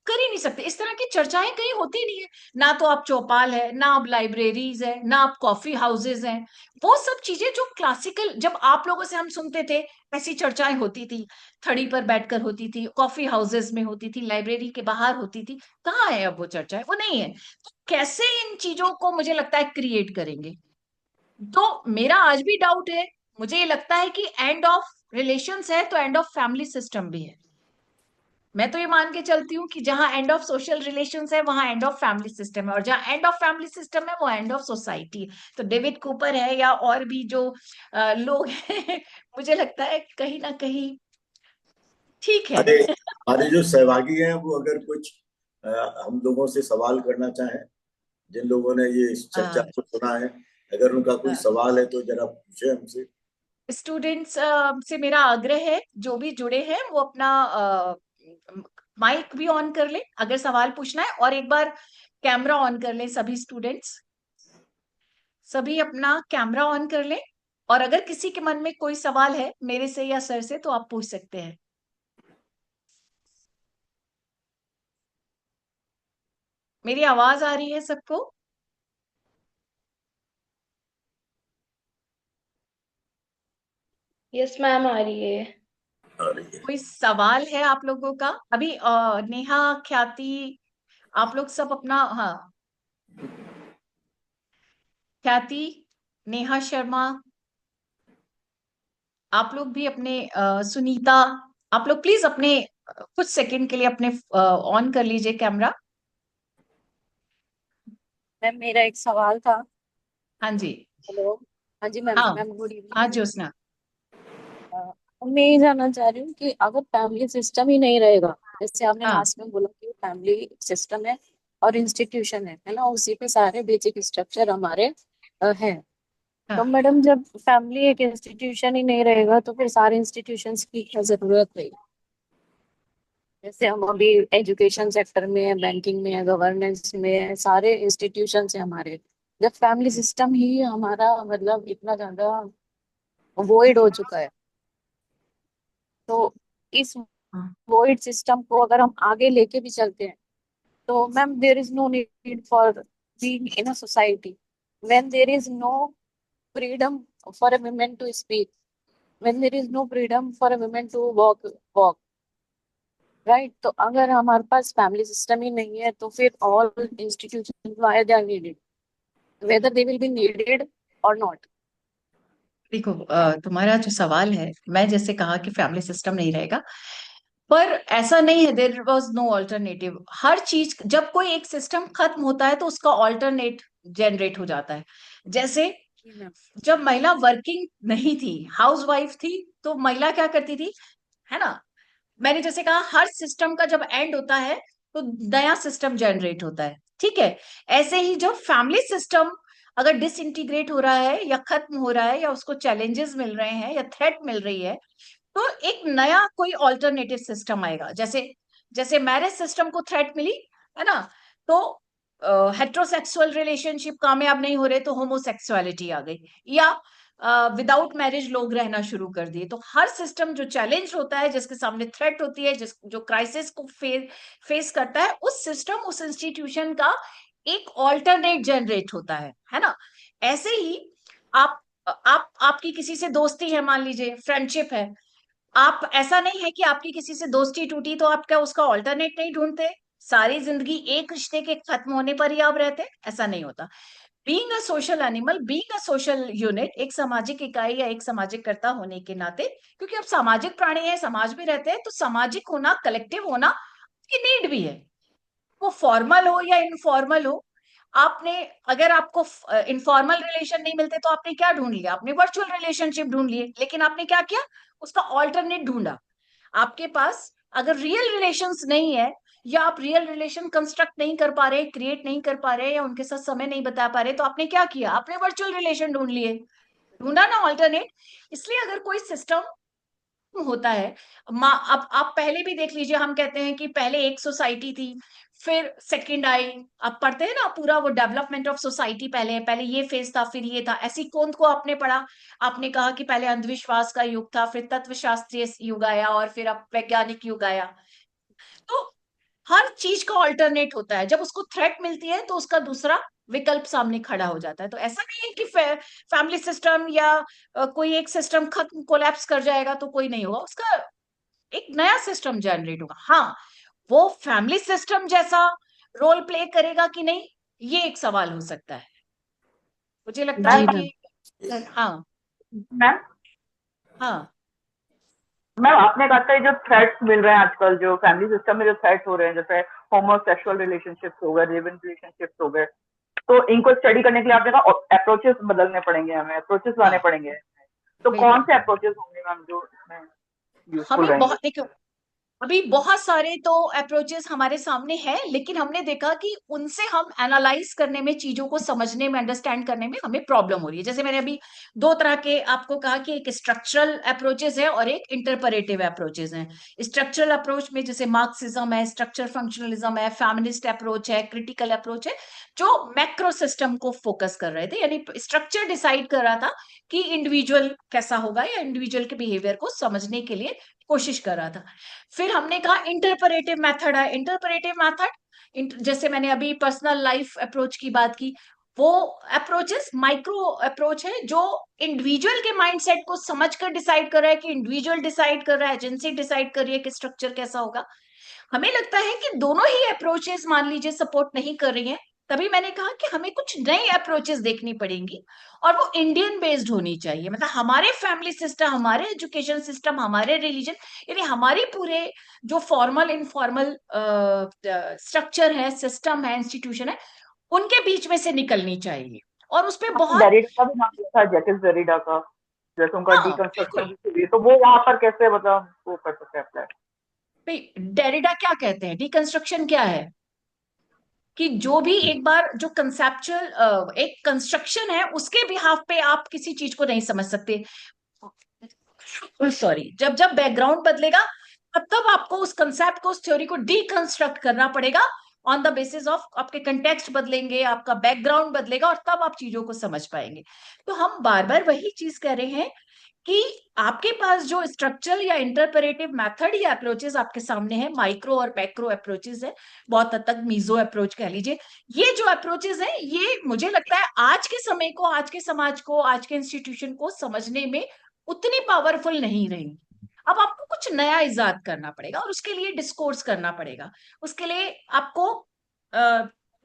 कर ही नहीं सकते, इस तरह की चर्चाएं कहीं होती नहीं है। ना तो आप चौपाल है, ना आप लाइब्रेरीज है, ना आप कॉफी हाउसेज हैं। वो सब चीजें जो क्लासिकल, जब आप लोगों से हम सुनते थे, ऐसी चर्चाएं होती थी, थड़ी पर बैठकर होती थी, कॉफी हाउसेज में होती थी, लाइब्रेरी के बाहर होती थी। कहाँ है अब वो चर्चाएं? वो नहीं है। तो कैसे इन चीजों को मुझे लगता है क्रिएट करेंगे? तो मेरा आज भी डाउट है। मुझे ये लगता है कि एंड ऑफ रिलेशंस है तो एंड ऑफ फैमिली सिस्टम भी है। मैं तो ये मान के चलती हूँ कि जहां एंड ऑफ सोशल रिलेशंस है वहां एंड ऑफ फैमिली सिस्टम है, और जहां एंड ऑफ फैमिली सिस्टम है वो एंड ऑफ सोसाइटी है। तो डेविड कूपर है या और भी जो लोग हैं मुझे लगता है कहीं ना कहीं ठीक है। हमारे हमारे जो सहभागी हैं वो अगर कुछ अ, हम लोगों से सवाल करना चाहें, जिन लोगों ने ये इस चर्चा को सुना है, अगर उनका कोई सवाल है तो जरा पूछे हमसे। स्टूडेंट्स से मेरा आग्रह है, जो भी जुड़े हैं वो अपना माइक भी ऑन कर ले अगर सवाल पूछना है, और एक बार कैमरा ऑन कर ले सभी स्टूडेंट्स। सभी अपना कैमरा ऑन कर ले, और अगर किसी के मन में कोई सवाल है मेरे से या सर से तो आप पूछ सकते हैं। मेरी आवाज आ रही है सबको? यस मैम, आ रही है। कोई सवाल है आप लोगों का? अभी नेहा, ख्याति, आप लोग सब अपना, हाँ, ख्याति, नेहा शर्मा, आप लोग भी अपने सुनीता, आप लोग प्लीज अपने कुछ सेकंड के लिए अपने ऑन कर लीजिए कैमरा। मैम, मेरा एक सवाल था। हाँ जी। हेलो। हाँ जी मैम, हाँ, मैम गुड हाँ इवनिंग। ज्योत्सना। मैं ये जानना चाह रही हूँ कि अगर फैमिली सिस्टम ही नहीं रहेगा, जैसे आपने हाँ, लास्ट में बोला कि फैमिली सिस्टम है और इंस्टीट्यूशन है ना, उसी पे सारे बेसिक स्ट्रक्चर हमारे हैं। तो हाँ। मैडम, जब फैमिली एक इंस्टीट्यूशन ही नहीं रहेगा तो फिर सारे इंस्टीट्यूशंस की क्या जरूरत है? जैसे हम अभी एजुकेशन सेक्टर में है, बैंकिंग में है, गवर्नेंस में है, सारे इंस्टीट्यूशन है हमारे। जब फैमिली सिस्टम ही हमारा मतलब इतना ज्यादा वॉइड हो चुका है, तो इस हाँ। वॉइड सिस्टम को अगर हम आगे लेके भी चलते हैं, तो ma'am there is no need for being in a society when there is no freedom for a women to speak, when there is no freedom for a women to walk, right? तो अगर हमारे पास family system ही नहीं है तो फिर all institution why they are needed, whether they will be needed और not. देखो, तुम्हारा जो सवाल है, मैं जैसे कहा कि फैमिली सिस्टम नहीं रहेगा, पर ऐसा नहीं है, देयर वाज नो अल्टरनेटिव। हर चीज, जब कोई एक सिस्टम खत्म होता है तो उसका ऑल्टरनेट जनरेट हो जाता है। जैसे जी मैम। जब महिला वर्किंग नहीं थी, हाउस वाइफ थी, तो महिला क्या करती थी, है ना। मैंने जैसे कहा, हर सिस्टम का जब एंड होता है तो नया सिस्टम जनरेट होता है, ठीक है। ऐसे ही जब फैमिली सिस्टम अगर डिसइंटीग्रेट हो रहा है या खत्म हो रहा है या उसको चैलेंजेस मिल रहे हैं या थ्रेट मिल रही है, तो एक नया कोई ऑल्टरनेटिव सिस्टम आएगा। जैसे जैसे मैरिज सिस्टम को थ्रेट मिली है ना, तो हेट्रोसेक्सुअल रिलेशनशिप कामयाब नहीं हो रहे तो होमोसेक्सुअलिटी आ गई, या विदाउट मैरिज लोग रहना शुरू कर दिए। तो हर सिस्टम जो चैलेंज होता है, जिसके सामने थ्रेट होती है, जिस जो क्राइसिस को फेस करता है, उस सिस्टम उस इंस्टीट्यूशन का एक ऑल्टरनेट जनरेट होता है ना। ऐसे ही आप आपकी किसी से दोस्ती है, मान लीजिए फ्रेंडशिप है, आप ऐसा नहीं है कि आपकी किसी से दोस्ती टूटी तो आप क्या उसका ऑल्टरनेट नहीं ढूंढते, सारी जिंदगी एक रिश्ते के खत्म होने पर ही आप रहते, ऐसा नहीं होता। Being a social animal, being a social unit, एक सामाजिक इकाई या एक सामाजिक कर्ता होने के नाते, क्योंकि आप सामाजिक प्राणी हैं, समाज में रहते हैं, तो सामाजिक होना, कलेक्टिव होना की नीड भी है, वो फॉर्मल हो या इनफॉर्मल हो। आपने, अगर आपको इनफॉर्मल रिलेशन नहीं मिलते तो आपने क्या ढूंढ लिया, आपने वर्चुअल रिलेशनशिप ढूंढ लिए, लेकिन आपने क्या किया, उसका ऑल्टरनेट ढूंढा। आपके पास अगर रियल रिलेशंस नहीं है, या आप रियल रिलेशन कंस्ट्रक्ट नहीं कर पा रहे, क्रिएट नहीं कर पा रहे, या उनके साथ समय नहीं बता पा रहे, तो आपने क्या किया, आपने वर्चुअल रिलेशन ढूंढ लिए, ढूंढा ना ऑल्टरनेट। इसलिए अगर कोई सिस्टम होता है, अब आप पहले भी देख लीजिए, हम कहते हैं कि पहले एक सोसाइटी थी, फिर सेकंड आई, आप पढ़ते हैं ना पूरा वो डेवलपमेंट ऑफ सोसाइटी, पहले पहले ये फेज था, फिर ये था, ऐसी कौन को आपने पढ़ा, आपने कहा कि पहले अंधविश्वास का युग था, फिर तत्व शास्त्रीय युग आया, और फिर अब वैज्ञानिक युग आया। तो हर चीज का ऑल्टरनेट होता है, जब उसको थ्रेट मिलती है तो उसका दूसरा विकल्प सामने खड़ा हो जाता है। तो ऐसा नहीं है कि फैमिली सिस्टम या कोई एक सिस्टम खत्म कोलैप्स कर जाएगा तो कोई नहीं होगा, उसका एक नया सिस्टम जनरेट होगा। हाँ, वो फैमिली सिस्टम जैसा रोल प्ले करेगा कि नहीं, ये एक सवाल हो सकता है। मुझे लगता है जी मैम। कि हाँ। मैम हाँ। मैम आपने कहा था ये जो थ्रेट्स मिल रहे हैं आजकल, जो फैमिली सिस्टम में जो थ्रेट्स हो रहे हैं, जैसे होमोसेक्सुअल रिलेशनशिप्स हो गए, लिव इन रिलेशनशिप्स हो गए, तो इनको स्टडी करने के लिए आपने कहा अप्रोचेस बदलने पड़ेंगे, हमें अप्रोचेस लाने हाँ, पड़ेंगे। तो बिल्कुल। कौन से अप्रोचेस होंगे मैम जो इसमें यूजफुल हमें रहेंगे? बहुत, देखो, अभी बहुत सारे तो अप्रोचेस हमारे सामने हैं, लेकिन हमने देखा कि उनसे हम एनालाइज करने में, चीजों को समझने में, अंडरस्टैंड करने में हमें प्रॉब्लम हो रही है। जैसे मैंने अभी दो तरह के आपको कहा कि एक स्ट्रक्चरल अप्रोचेस है और एक इंटरपरेटिव अप्रोचेस हैं। स्ट्रक्चरल अप्रोच में जैसे मार्क्सिज्म है, स्ट्रक्चर फंक्शनलिज्म है, फेमिनिस्ट अप्रोच है, क्रिटिकल अप्रोच है, जो मैक्रो सिस्टम को फोकस कर रहे थे, यानी स्ट्रक्चर डिसाइड कर रहा था कि इंडिविजुअल कैसा होगा, या इंडिविजुअल के बिहेवियर को समझने के लिए कोशिश कर रहा था। फिर हमने कहा इंटरपरेटिव मेथड है। इंटरपरेटिव मेथड, जैसे मैंने अभी पर्सनल लाइफ अप्रोच की बात की, वो अप्रोचेस माइक्रो अप्रोच है, जो इंडिविजुअल के माइंडसेट को समझकर डिसाइड कर रहा है, कि इंडिविजुअल डिसाइड कर रहा है, एजेंसी डिसाइड कर रही है कि स्ट्रक्चर कैसा होगा। हमें लगता है कि दोनों ही अप्रोचेस मान लीजिए सपोर्ट नहीं कर रही हैं, तभी मैंने कहा कि हमें कुछ नई अप्रोचेस देखनी पड़ेंगी, और वो इंडियन बेस्ड होनी चाहिए। मतलब हमारे फैमिली सिस्टम, हमारे एजुकेशन सिस्टम, हमारे रिलीजन, यानी हमारी पूरे जो फॉर्मल इनफॉर्मल स्ट्रक्चर है, सिस्टम है, इंस्टीट्यूशन है, उनके बीच में से निकलनी चाहिए। और उस पर बहुत, डेरिडा का भी नाम लिया था, जैकिस डेरिडा का, जैसे उनका हाँ डिकंस्ट्रक्शन बिल्कुल। भी हुई, तो वो वहां पर कैसे मतलब वो कर सकते हैं अप्लाई? डेरिडा क्या कहते हैं, डिकंस्ट्रक्शन क्या है, कि जो भी एक बार जो कंसेप्चुअल एक कंस्ट्रक्शन है, उसके बिहाफ पे आप किसी चीज को नहीं समझ सकते। सॉरी, जब जब बैकग्राउंड बदलेगा, तब तब आपको उस कंसेप्ट को, उस थ्योरी को डीकंस्ट्रक्ट करना पड़ेगा, ऑन द बेसिस ऑफ आपके कंटेक्स्ट बदलेंगे, आपका बैकग्राउंड बदलेगा, और तब आप चीजों को समझ पाएंगे। तो हम बार बार वही चीज कह रहे हैं कि आपके पास जो स्ट्रक्चरल या इंटरप्रेटिव मेथड या अप्रोचेस आपके सामने है, माइक्रो और मैक्रो अप्रोचेस है, बहुत हद तक मीजो अप्रोच कह लीजिए, ये जो अप्रोचेस है, ये मुझे लगता है आज के समय को, आज के समाज को, आज के इंस्टीट्यूशन को समझने में उतनी पावरफुल नहीं रही। अब आपको कुछ नया इजाद करना पड़ेगा, और उसके लिए डिस्कोर्स करना पड़ेगा, उसके लिए आपको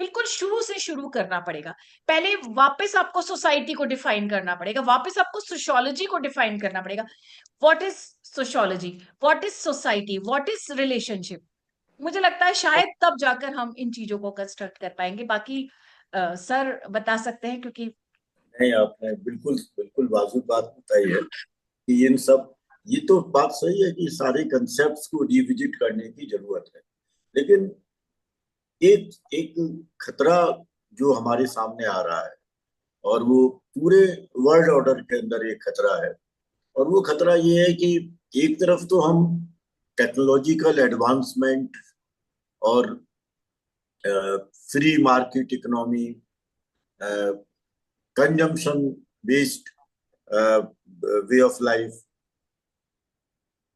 बिल्कुल शुरू से शुरू करना पड़ेगा। पहले वापस आपको सोसाइटी को डिफाइन करना पड़ेगा, वापस आपको सोशियोलॉजी को डिफाइन करना पड़ेगा। What is sociology, what is society, what is relationship. मुझे लगता है शायद तब जाकर हम इन चीजों को कंस्ट्रक्ट कर पाएंगे। बाकी सर बता सकते हैं, क्योंकि नहीं, आपने बिल्कुल बिल्कुल वाजिब बात बताई है कि इन सब, ये तो बात सही है कि सारे कंसेप्ट्स को रिविजिट करने की जरूरत है, लेकिन एक एक खतरा जो हमारे सामने आ रहा है और वो पूरे वर्ल्ड ऑर्डर के अंदर एक खतरा है। और वो खतरा ये है कि एक तरफ तो हम टेक्नोलॉजिकल एडवांसमेंट और free market economy, consumption based way of life,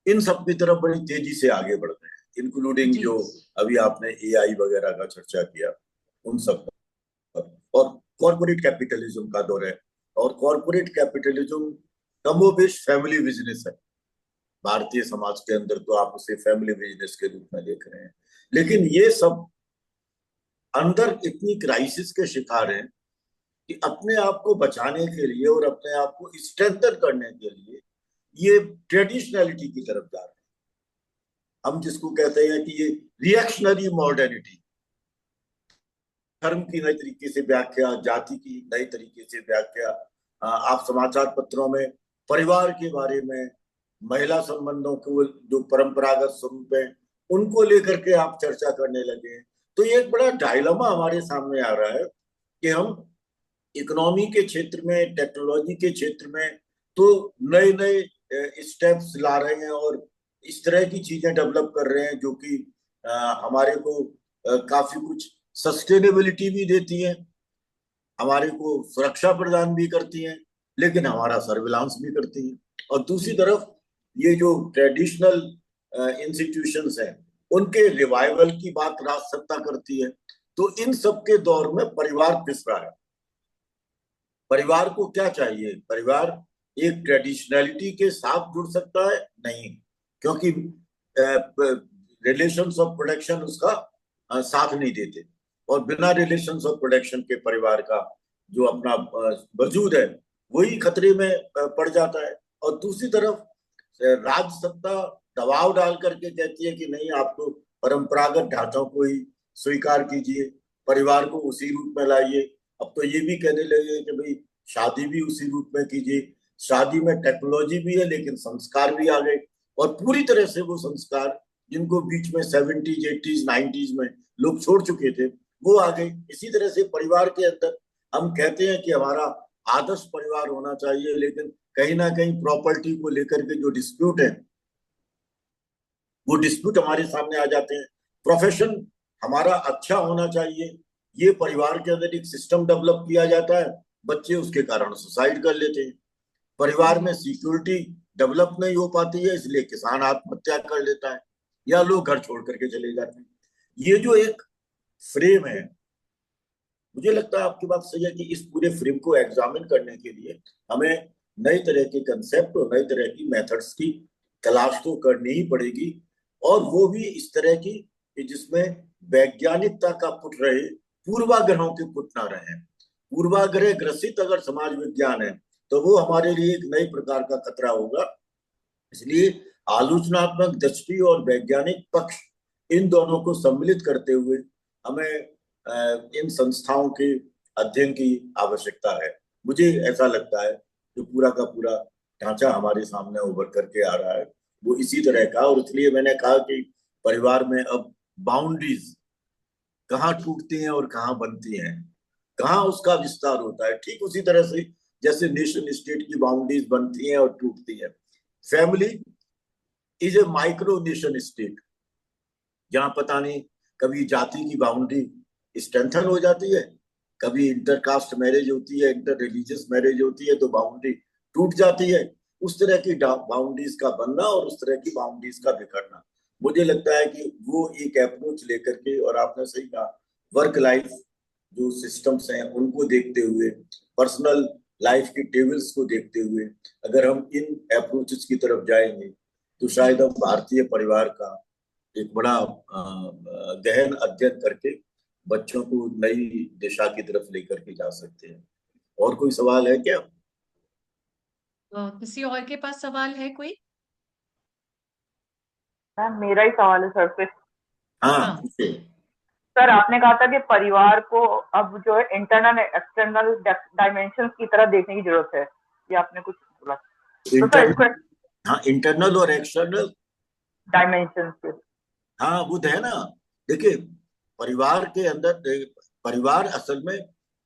इन सब की तरफ बड़ी तेजी से आगे बढ़ रहे हैं, इंक्लूडिंग जो अभी आपने एआई वगैरह का चर्चा किया उन सब पर। और कॉर्पोरेट कैपिटलिज्म का दौर है, और कॉर्पोरेट कैपिटलिज्म कमोबेश फैमिली बिजनेस है। भारतीय समाज के अंदर तो आप उसे फैमिली बिजनेस के रूप में देख रहे हैं, लेकिन ये सब अंदर इतनी क्राइसिस के शिकार हैं कि अपने आप को बचाने के लिए और अपने आप को स्ट्रेंथन करने के लिए ये ट्रेडिशनलिटी की तरफ जा रहे हैं। हम जिसको कहते हैं कि ये रिएक्शनरी मॉडर्निटी, धर्म की नई तरीके से व्याख्या, जाति की नई तरीके से व्याख्या, आप समाचार पत्रों में परिवार के बारे में, महिला संबंधों को जो परंपरागत स्वरूप है उनको लेकर के आप चर्चा करने लगे। तो ये एक बड़ा डायलमा हमारे सामने आ रहा है कि हम इकोनॉमी के क्षेत्र में, टेक्नोलॉजी के क्षेत्र में तो नए नए स्टेप्स ला रहे हैं और इस तरह की चीजें डेवलप कर रहे हैं जो कि हमारे को काफी कुछ सस्टेनेबिलिटी भी देती है, हमारे को सुरक्षा प्रदान भी करती है, लेकिन हमारा सर्विलांस भी करती है। और दूसरी तरफ ये जो ट्रेडिशनल इंस्टीट्यूशंस हैं उनके रिवाइवल की बात राजसत्ता करती है। तो इन सब के दौर में परिवार पिस रहा है। परिवार को क्या चाहिए? परिवार एक ट्रेडिशनलिटी के साथ जुड़ सकता है? नहीं, क्योंकि रिलेशंस ऑफ प्रोडक्शन उसका साथ नहीं देते, और बिना रिलेशंस ऑफ प्रोडक्शन के परिवार का जो अपना वजूद है वही खतरे में पड़ जाता है। और दूसरी तरफ राजसत्ता दबाव डाल करके कहती है कि नहीं, आप तो परंपरागत ढांचों को ही स्वीकार कीजिए, परिवार को उसी रूप में लाइए। अब तो ये भी कहने लगे कि भाई शादी भी उसी रूप में कीजिए। शादी में टेक्नोलॉजी भी है लेकिन संस्कार भी आ गए, और पूरी तरह से वो संस्कार जिनको बीच में 70s 80s 90s में लोग छोड़ चुके थे वो आ गए। इसी तरह से परिवार के अंदर हम कहते हैं कि हमारा आदर्श परिवार होना चाहिए, लेकिन कहीं ना कहीं प्रॉपर्टी को लेकर के जो डिस्प्यूट है वो डिस्प्यूट हमारे सामने आ जाते हैं। प्रोफेशन हमारा अच्छा होना चाहिए, ये परिवार के अंदर एक सिस्टम डेवलप किया जाता है, बच्चे उसके कारण सुसाइड कर लेते हैं। परिवार में सिक्योरिटी डेवलप नहीं हो पाती है, इसलिए किसान आत्महत्या कर लेता है या लोग घर छोड़ करके चले जाते हैं। ये जो एक फ्रेम है, मुझे लगता है आपकी बात सही है कि इस पूरे फ्रेम को एग्जामिन करने के लिए हमें नई तरह के कंसेप्ट और नई तरह की मेथड्स की तलाश तो करनी ही पड़ेगी, और वो भी इस तरह की जिसमें वैज्ञानिकता का पुट रहे, पूर्वाग्रहों के पुट ना रहे। पूर्वाग्रह ग्रसित अगर समाज विज्ञान है तो वो हमारे लिए एक नई प्रकार का खतरा होगा। इसलिए आलोचनात्मक दृष्टि और वैज्ञानिक पक्ष, इन दोनों को सम्मिलित करते हुए हमें इन संस्थाओं के अध्ययन की आवश्यकता है। मुझे ऐसा लगता है कि पूरा का पूरा ढांचा हमारे सामने उभर करके आ रहा है वो इसी तरह का। और इसलिए मैंने कहा कि परिवार में अब बाउंड्रीज कहाँ टूटती हैं और कहाँ बनती हैं, कहाँ उसका विस्तार होता है, ठीक उसी तरह से जैसे नेशन स्टेट की बाउंड्रीज बनती हैं और टूटती हैं। Family is a micro nation state, जहां पता नहीं कभी जाति की बाउंड्री स्ट्रेंथन हो जाती है, कभी इंटरकास्ट मैरिज होती है, इंटर रिलीजियस मैरिज होती है तो बाउंड्री टूट जाती है। उस तरह की बाउंड्रीज का बनना और उस तरह की बाउंड्रीज का बिखरना, मुझे लगता है कि वो एक अप्रोच लेकर के, और आपने सही कहा, वर्क लाइफ जो सिस्टम्स हैं उनको देखते हुए, पर्सनल लाइफ की टेबल्स को देखते हुए अगर हम इन अप्रोचेस की तरफ जाएंगे तो शायद हम भारतीय परिवार का एक बड़ा गहन अध्ययन करके बच्चों को नई दिशा की तरफ लेकर के जा सकते हैं। और कोई सवाल है क्या? किसी और के पास सवाल है कोई? मेरा ही सवाल है सर पे। हाँ, सर आपने कहा था कि परिवार को अब जो है इंटरनल एक्सटर्नल डायमेंशन की तरह देखने की जरूरत है, ये आपने कुछ बोला तो सर इसको हाँ, इंटरनल और एक्सटर्नल डायमेंशन। हाँ, वो है ना। देखिए, परिवार के अंदर परिवार असल में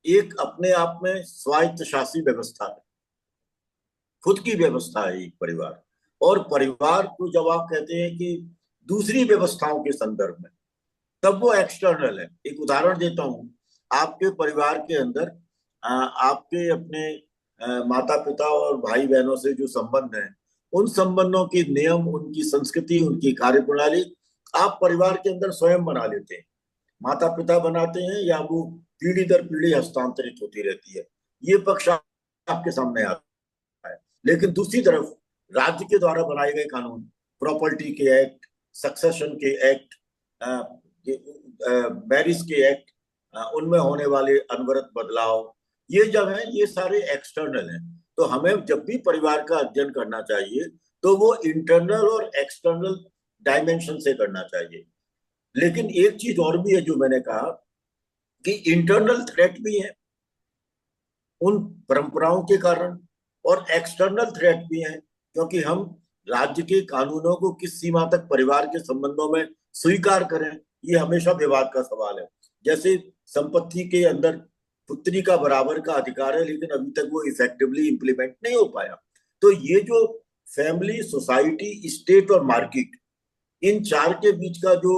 एक अपने आप में स्वायत्त शासी व्यवस्था है, खुद की व्यवस्था है एक परिवार। और परिवार को जब आप कहते हैं कि दूसरी व्यवस्थाओं के संदर्भ में, तब वो एक्सटर्नल है। एक उदाहरण देता हूं, आपके परिवार के अंदर आपके अपने माता पिता और भाई बहनों से जो संबंध है, उन संबंधों के नियम, उनकी संस्कृति, उनकी कार्यप्रणाली आप परिवार के अंदर स्वयं बना लेते हैं, माता पिता बनाते हैं, या वो पीढ़ी दर पीढ़ी हस्तांतरित होती रहती है। ये पक्ष आपके सामने आता है। लेकिन दूसरी तरफ राज्य के द्वारा बनाए गए कानून, प्रॉपर्टी के एक्ट, सक्सेशन के एक्ट, मैरिज के एक्ट, उनमें होने वाले अनवरत बदलाव, ये जब है ये सारे एक्सटर्नल हैं। तो हमें जब भी परिवार का अध्ययन करना चाहिए तो वो इंटरनल और एक्सटर्नल डायमेंशन से करना चाहिए। लेकिन एक चीज और भी है जो मैंने कहा कि इंटरनल थ्रेट भी है उन परंपराओं के कारण, और एक्सटर्नल थ्रेट भी है, क्योंकि हम राज्य के कानूनों को किस सीमा तक परिवार के संबंधों में स्वीकार करें, ये हमेशा विवाद का सवाल है। जैसे संपत्ति के अंदर पुत्री का बराबर का अधिकार है, लेकिन अभी तक वो इफेक्टिवली इंप्लीमेंट नहीं हो पाया। तो ये जो फैमिली, सोसाइटी, स्टेट और मार्केट, इन चार के बीच का जो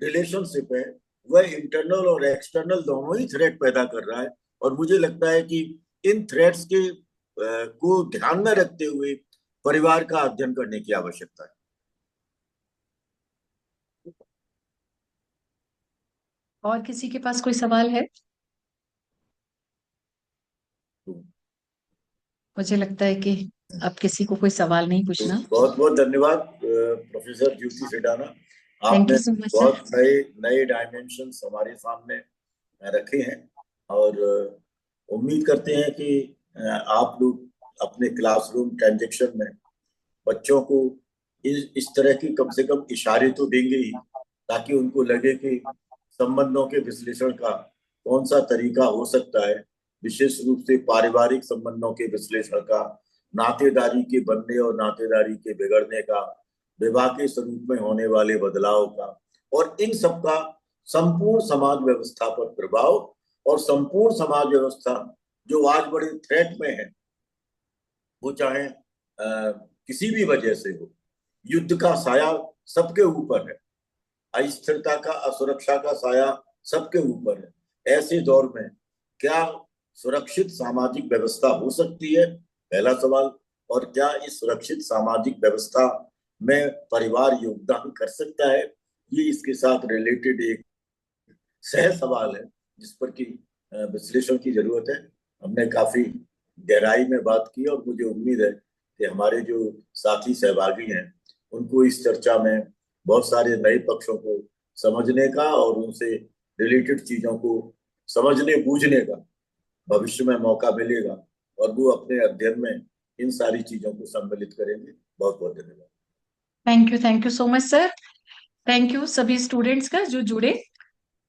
रिलेशनशिप है वह इंटरनल और एक्सटर्नल दोनों ही थ्रेट पैदा कर रहा है। और मुझे लगता है कि इन थ्रेट्स के को ध्यान में रखते हुए परिवार का अध्ययन करने की आवश्यकता है। और किसी के पास कोई सवाल है? मुझे लगता है कि अब किसी को कोई सवाल नहीं पूछना। बहुत बहुत धन्यवाद प्रोफेसर ज्योति सेडाना, थैंक आपने यू सो मच सर। बहुत नए नए डायमेंशंस हमारे सामने रखे हैं। और उम्मीद करते हैं कि आप लोग अपने क्लासरूम ट्रांजेक्शन में बच्चों को इस तरह की कम से कम इशारे तो देंगे ही, ताकि उनको लगे कि संबंधों के विश्लेषण का कौन सा तरीका हो सकता है, विशेष रूप से पारिवारिक संबंधों के विश्लेषण का, नातेदारी के बनने और नातेदारी के बिगड़ने का, विवाह के स्वरूप में होने वाले बदलाव का, और इन सब का संपूर्ण समाज व्यवस्था पर प्रभाव। और संपूर्ण समाज व्यवस्था जो आज बड़े थ्रेट में है, वो चाहे किसी भी वजह से हो, युद्ध का साया सबके ऊपर है, अस्थिरता का, असुरक्षा का साया सबके ऊपर है। ऐसे दौर में क्या सुरक्षित सामाजिक व्यवस्था हो सकती है, पहला सवाल। और क्या इस सुरक्षित सामाजिक व्यवस्था में परिवार योगदान कर सकता है, ये इसके साथ रिलेटेड एक सह सवाल है जिस पर की विश्लेषण की जरूरत है। हमने काफी गहराई में बात की, और मुझे उम्मीद है कि हमारे जो साथी सहभागी हैं उनको इस चर्चा में बहुत सारे नए पक्षों को समझने का और उनसे रिलेटेड चीजों को समझने बूझने का भविष्य में मौका मिलेगा, और वो अपने अध्ययन में इन सारी चीजों को सम्मिलित करेंगे। बहुत बहुत धन्यवाद। Thank you so much sir. Thank you सभी स्टूडेंट्स का जो जुड़े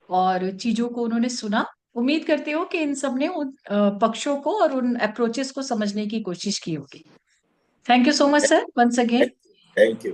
और चीजों को उन्होंने सुना। उम्मीद करती हूँ कि इन सब ने उन पक्षों को और उन अप्रोचेस को समझने की कोशिश की होगी। Thank you so much sir, once again. Thank you.